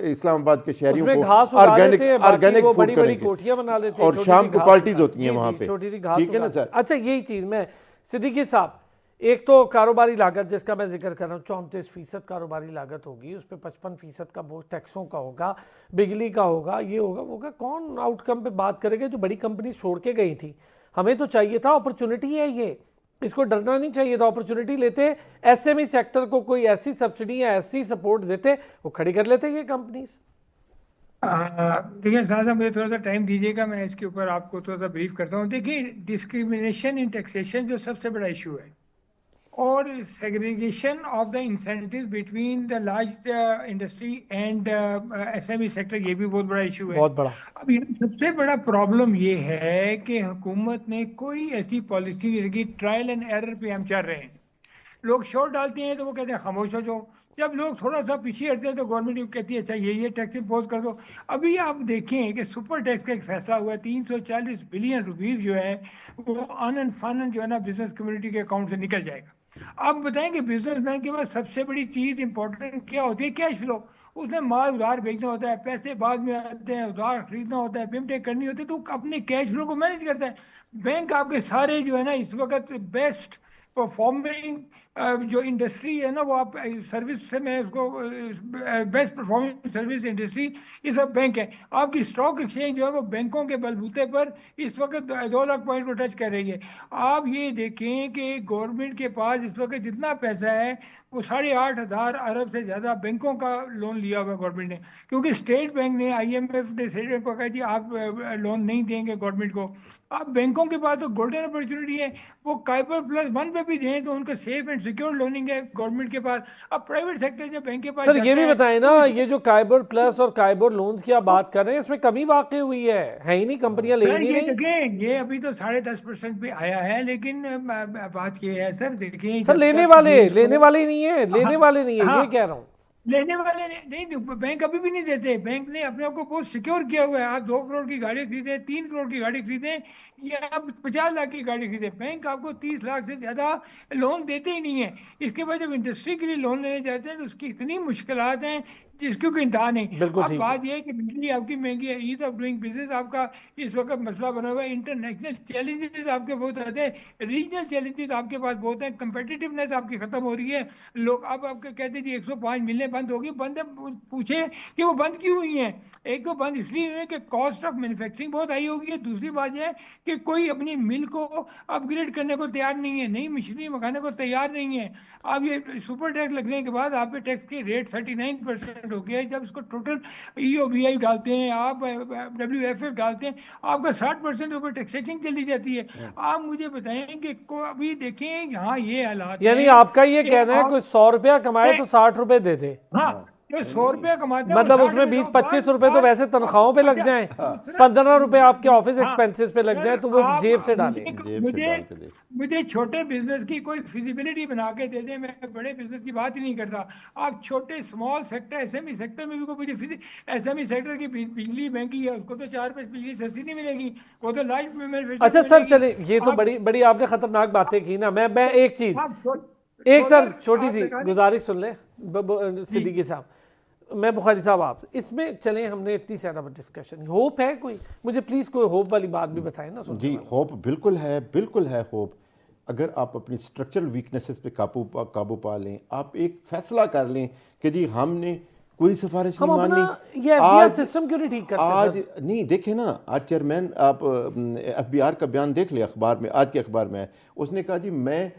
इस्लामाबाद के शहरियों को ऑर्गेनिक फूड करेंगे, और शाम को पार्टीज होती हैं वहाँ पे, ठीक है ना सर। अच्छा यही चीज़ मैं सिद्दीकी साहब, एक तो कारोबारी लागत जिसका मैं जिक्र कर रहा हूँ, 34% कारोबारी लागत होगी, उस पर 55% का वो टैक्सों का होगा, बिजली का होगा, ये होगा वो होगा। कौन आउटकम पे बात करेगा? जो बड़ी कंपनी छोड़ के गई थी, हमें तो चाहिए था, अपॉर्चुनिटी है ये, इसको डरना नहीं चाहिए था। अपॉर्चुनिटी लेते, एसएमई सेक्टर को कोई ऐसी सब्सिडी या ऐसी सपोर्ट देते, वो खड़ी कर लेते ये कंपनीज। देखिए साहब, मुझे थोड़ा सा टाइम दीजिएगा, मैं इसके ऊपर आपको थोड़ा सा ब्रीफ करता हूँ। देखिए डिस्क्रिमिनेशन इन टैक्सेशन जो सबसे बड़ा इशू है, और segregation of the incentives between the large industry and SME sector, ये भी बहुत बड़ा इशू है, बहुत बड़ा। अब ये सबसे बड़ा प्रॉब्लम ये है कि हुकूमत ने कोई ऐसी पॉलिसी नहीं रखी। ट्रायल एंड एरर पे हम चल रहे हैं। लोग शोर डालते हैं तो वो कहते हैं खामोश हो जाओ, जब लोग थोड़ा सा पीछे हटते हैं तो गवर्नमेंट कहती है अच्छा ये टैक्स इम्पोज कर दो। अभी आप देखें कि सुपर टैक्स का एक फैसला हुआ है, 340 बिलियन रुपीस जो है वो अन फन जो है ना बिजनेस कम्युनिटी के अकाउंट से निकल जाएगा। आप बताएंगे बिजनेसमैन के पास सबसे बड़ी चीज इंपॉर्टेंट क्या होती है? Cash flow. उसने माल उधार बेचना होता है, पैसे बाद में आते हैं, उधार खरीदना होता है, पेमेंट करनी होती है, तो अपने कैश फ्लो को मैनेज करता है। बैंक आपके सारे जो है ना इस वक्त बेस्ट परफॉर्मिंग जो इंडस्ट्री है ना, वो आप सर्विस से मैं उसको बेस्ट परफॉर्मिंग सर्विस इंडस्ट्री इस वक्त बैंक है। आपकी स्टॉक एक्सचेंज जो है वो बैंकों के बलबूते पर इस वक्त 2 लाख पॉइंट को टच कर रही है। आप ये देखें कि गवर्नमेंट के पास इस वक्त जितना पैसा है वो 8,500 अरब से ज़्यादा बैंकों का लोन लिया हुआ है गवर्नमेंट ने, क्योंकि स्टेट बैंक ने, IMF ने स्टेट बैंक को कहा जी आप लोन नहीं देंगे गवर्नमेंट को। अब बैंकों के पास तो गोल्डन अपॉर्चुनिटी है, वो काइबर प्लस 1 पे भी दें तो उनका सेफ एंड सिक्योर लोनिंग है गवर्नमेंट के पास। अब प्राइवेट सेक्टर जब बैंक के पास सर ये भी बताएं ना, तो ये जो काइबर प्लस और काइबर लोन्स की आप बात कर रहे हैं, इसमें कमी वाकई हुई है ही नहीं, कंपनियां ले नहीं रही। ये अभी तो 10.5% पे आया है, लेकिन बात ये है सर, देखें सर लेने वाले ही नहीं है, लेने वाले नहीं है, हाँ, ये कह रहा हूँ। लेने वाले नहीं, बैंक अभी भी नहीं देते। बैंक ने अपने आप को बहुत सिक्योर किया हुआ है। आप 2 करोड़ की गाड़ी खरीदे, 3 करोड़ की गाड़ी खरीदे, या आप 50 लाख की गाड़ी खरीदे, बैंक आपको 30 लाख से ज्यादा लोन देते ही नहीं है। इसके बाद जब इंडस्ट्री के लिए लोन लेने जाते हैं तो उसकी इतनी मुश्किलात हैं जिसकी कोई इंतहा नहीं। बिल्कुल अब ठीक बात यह है कि बिजली आपकी महंगी है, ईज ऑफ डूइंग बिजनेस आपका इस वक्त मसला बना हुआ है, इंटरनेशनल चैलेंजेस आपके बहुत आते हैं, रीजनल चैलेंजेस आपके पास बहुत हैं, कंपेटिटिवनेस आपकी खत्म हो रही है। लोग अब आपके कहते जी 105 मिलें बंद होगी, बंद पूछे कि वो बंद क्यों हुई हैं। एक तो बंद इसलिए हुई है कि कॉस्ट ऑफ मैन्युफैक्चरिंग बहुत हाई होगी है, दूसरी बात यह है कि कोई अपनी मिल को अपग्रेड करने को तैयार नहीं है, नई मशीनरी मंगाने को तैयार नहीं है। अब ये सुपर टैक्स लगने के बाद आप पे टैक्स की रेट 39% हो गया है। जब इसको टोटल EOBI डालते हैं, आप WFF डालते हैं, आपका 60% ऊपर टैक्सेशन चली जाती है। आप मुझे बताएं कि अभी देखें यहाँ ये हालात यानी हैं आपका ये कि कहना है कोई 100 रुपया कमाए तो 60 रुपए दे दे, हाँ, जो 100 रुपया कमाते हैं मतलब उसमें 20-25 रुपए तो वैसे तनख्वाहों पे लग जाएं, 15 रुपए आपके ऑफिस एक्सपेंसेस पे लग जाए तो वो जेब से डालें। जेब से मुझे डाल के दे। मुझे छोटे बिजनेस की कोई फिजिबिलिटी बना के दे दें, मैं बड़े बिजनेस की बात ही नहीं करता। आप छोटे स्मॉल सेक्टर SME सेक्टर में भी कोई मुझे SME सेक्टर की बिजली महंगी है, उसको तो 4 पैसे बिजली सस्ती नहीं मिलेगी, वो तो लाइट में अच्छा सर चले, ये तो बड़ी बड़ी आपने खतरनाक बातें की ना। मैं एक चीज, एक सर छोटी सी गुजारिश सुन ले सिद्दीकी साहब, मैं बुखारी साहब आप इसमें चलें, हमने इतनी सारा डिस्कशन, होप है कोई, मुझे प्लीज़ कोई होप वाली बात भी बताएं ना। जी होप बिल्कुल है, बिल्कुल है होप। अगर आप अपनी स्ट्रक्चरल वीकनेसेस पे काबू पा लें, आप एक फैसला कर लें कि जी हमने कोई सिफारिश नहीं माननी। ये FBR सिस्टम क्यों नहीं ठीक करते आज नहीं देखे ना, आज चेयरमैन आप FBR का बयान देख ले अखबार में, आज के अखबार में है, उसने कहा जी मैं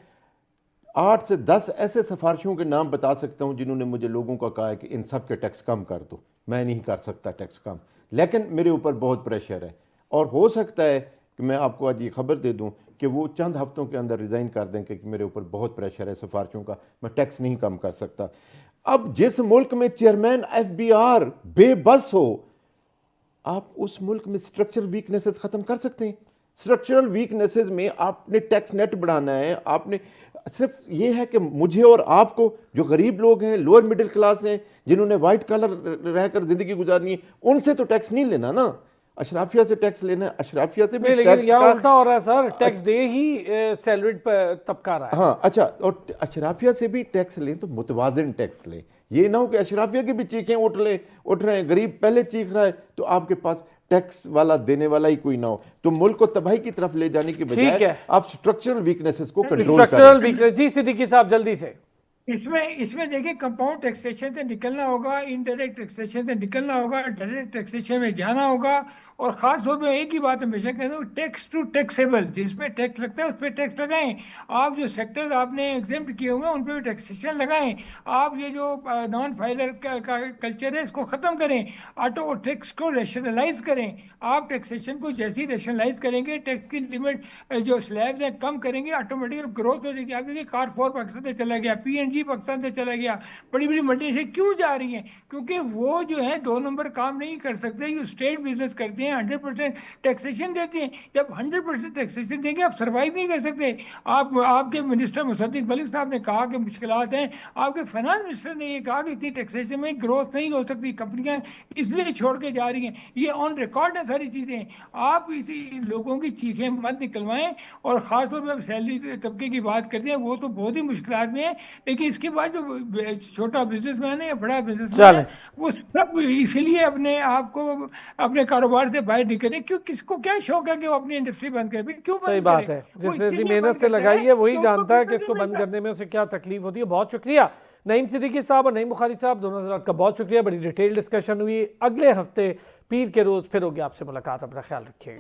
8 से 10 ऐसे सिफारिशों के नाम बता सकता हूं जिन्होंने मुझे लोगों का कहा है कि इन सब के टैक्स कम कर दो। मैं नहीं कर सकता टैक्स कम, लेकिन मेरे ऊपर बहुत प्रेशर है, और हो सकता है कि मैं आपको आज ये खबर दे दूं कि वो चंद हफ्तों के अंदर रिज़ाइन कर दें कि मेरे ऊपर बहुत प्रेशर है सिफारिशों का, मैं टैक्स नहीं कम कर सकता। अब जिस मुल्क में चेयरमैन FBR बेबस हो, आप उस मुल्क में स्ट्रक्चरल वीकनेसेस ख़त्म कर सकते हैं। स्ट्रक्चरल वीकनेसेस में आपने टैक्स नेट बढ़ाना है, आपने सिर्फ ये है कि मुझे और आपको जो गरीब लोग हैं, लोअर मिडिल क्लास हैं, जिन्होंने वाइट कलर रहकर ज़िंदगी गुजारनी है, उनसे तो टैक्स नहीं लेना ना, अशराफिया से टैक्स लेना है। अशराफिया से भी टैक्स का उल्टा हो रहा है सर, टैक्स दे ही सैलरीड तबका रहा है। हाँ अच्छा, और अशराफिया से भी टैक्स लें तो मुतवाज़िन टैक्स लें। ये ना हो कि अशराफिया की भी चीखें उठ रहे हैं, गरीब पहले चीख रहा है तो आपके पास टैक्स वाला देने वाला ही कोई ना हो, तो मुल्क को तबाही की तरफ ले जाने की बजाय आप स्ट्रक्चरल वीकनेसेस को कंट्रोल करें। स्ट्रक्चरल वीकनेस, जी सिद्दीकी साहब जल्दी से। इसमें देखिए कंपाउंड टैक्सेशन से निकलना होगा, इनडायरेक्ट टैक्सेशन से निकलना होगा, डायरेक्ट टैक्सेशन में जाना होगा, और खास तौर पे एक ही बात हमेशा कहता हूँ, टैक्स टू टैक्सेबल, जिसमें टैक्स लगता है उस पर टैक्स लगाएं। आप जो सेक्टर्स आपने एग्जेम्प्ट किए हुए हैं उन पर भी टैक्सेशन लगाएं। आप ये जो नॉन फाइलर का कल्चर है इसको ख़त्म करें, ऑटो टैक्स को रैशनलाइज करें। आप टैक्सेशन को जैसे ही रैशनलाइज करेंगे, टैक्स की लिमिट जो स्लैब्स हैं कम करेंगे, ऑटोमेटिक ग्रोथ हो जाएगी। आप देखिए कार4 पाकिस्तान से चला गया, PNG पाकिस्तान से चला गया, बड़ी बड़ी मल्टी से क्यों जा रही हैं? क्योंकि वो जो है 2 नंबर काम नहीं कर सकते, ये स्टेट बिजनेस करते हैं, 100% टैक्सेशन देते हैं। जब 100% टैक्सेशन देंगे आप सर्वाइव नहीं कर सकते। आपके मिनिस्टर मुसद्दिक मलिक साहब ने कहा कि मुश्किलात हैं, आपके फाइनेंस मिनिस्टर ने ये कहा कि इतनी टैक्सेशन में ग्रोथ नहीं हो सकती, कंपनियां इसलिए छोड़ के जा रही हैं। ये ऑन रिकॉर्ड है सारी चीजें। आप इसी लोगों की चीखें मत निकलवाएं, और खासतौर पर सैलरी तबके की बात करते हैं वो तो बहुत ही मुश्किलात में है, लेकिन इसके बाद जो छोटा बिजनेसमैन है या बड़ा बिजनेसमैन है वो सब इसीलिए अपने आप को अपने कारोबार से बाहर निकले। क्यों, किसको क्या शौक है कि वो अपनी इंडस्ट्री बंद करे? क्यों बंद सही बात है, जिसने इतनी मेहनत से लगाई है वही जानता है कि इसको बंद करने में उसे क्या तकलीफ होती है। बहुत शुक्रिया नईम सिद्दीकी साहब और नईम बुखारी साहब, दोनों हज़रात का बहुत शुक्रिया। बड़ी डिटेल डिस्कशन हुई। अगले हफ्ते पीर के रोज़ फिर होगी आपसे मुलाकात, अपना ख्याल रखिएगा।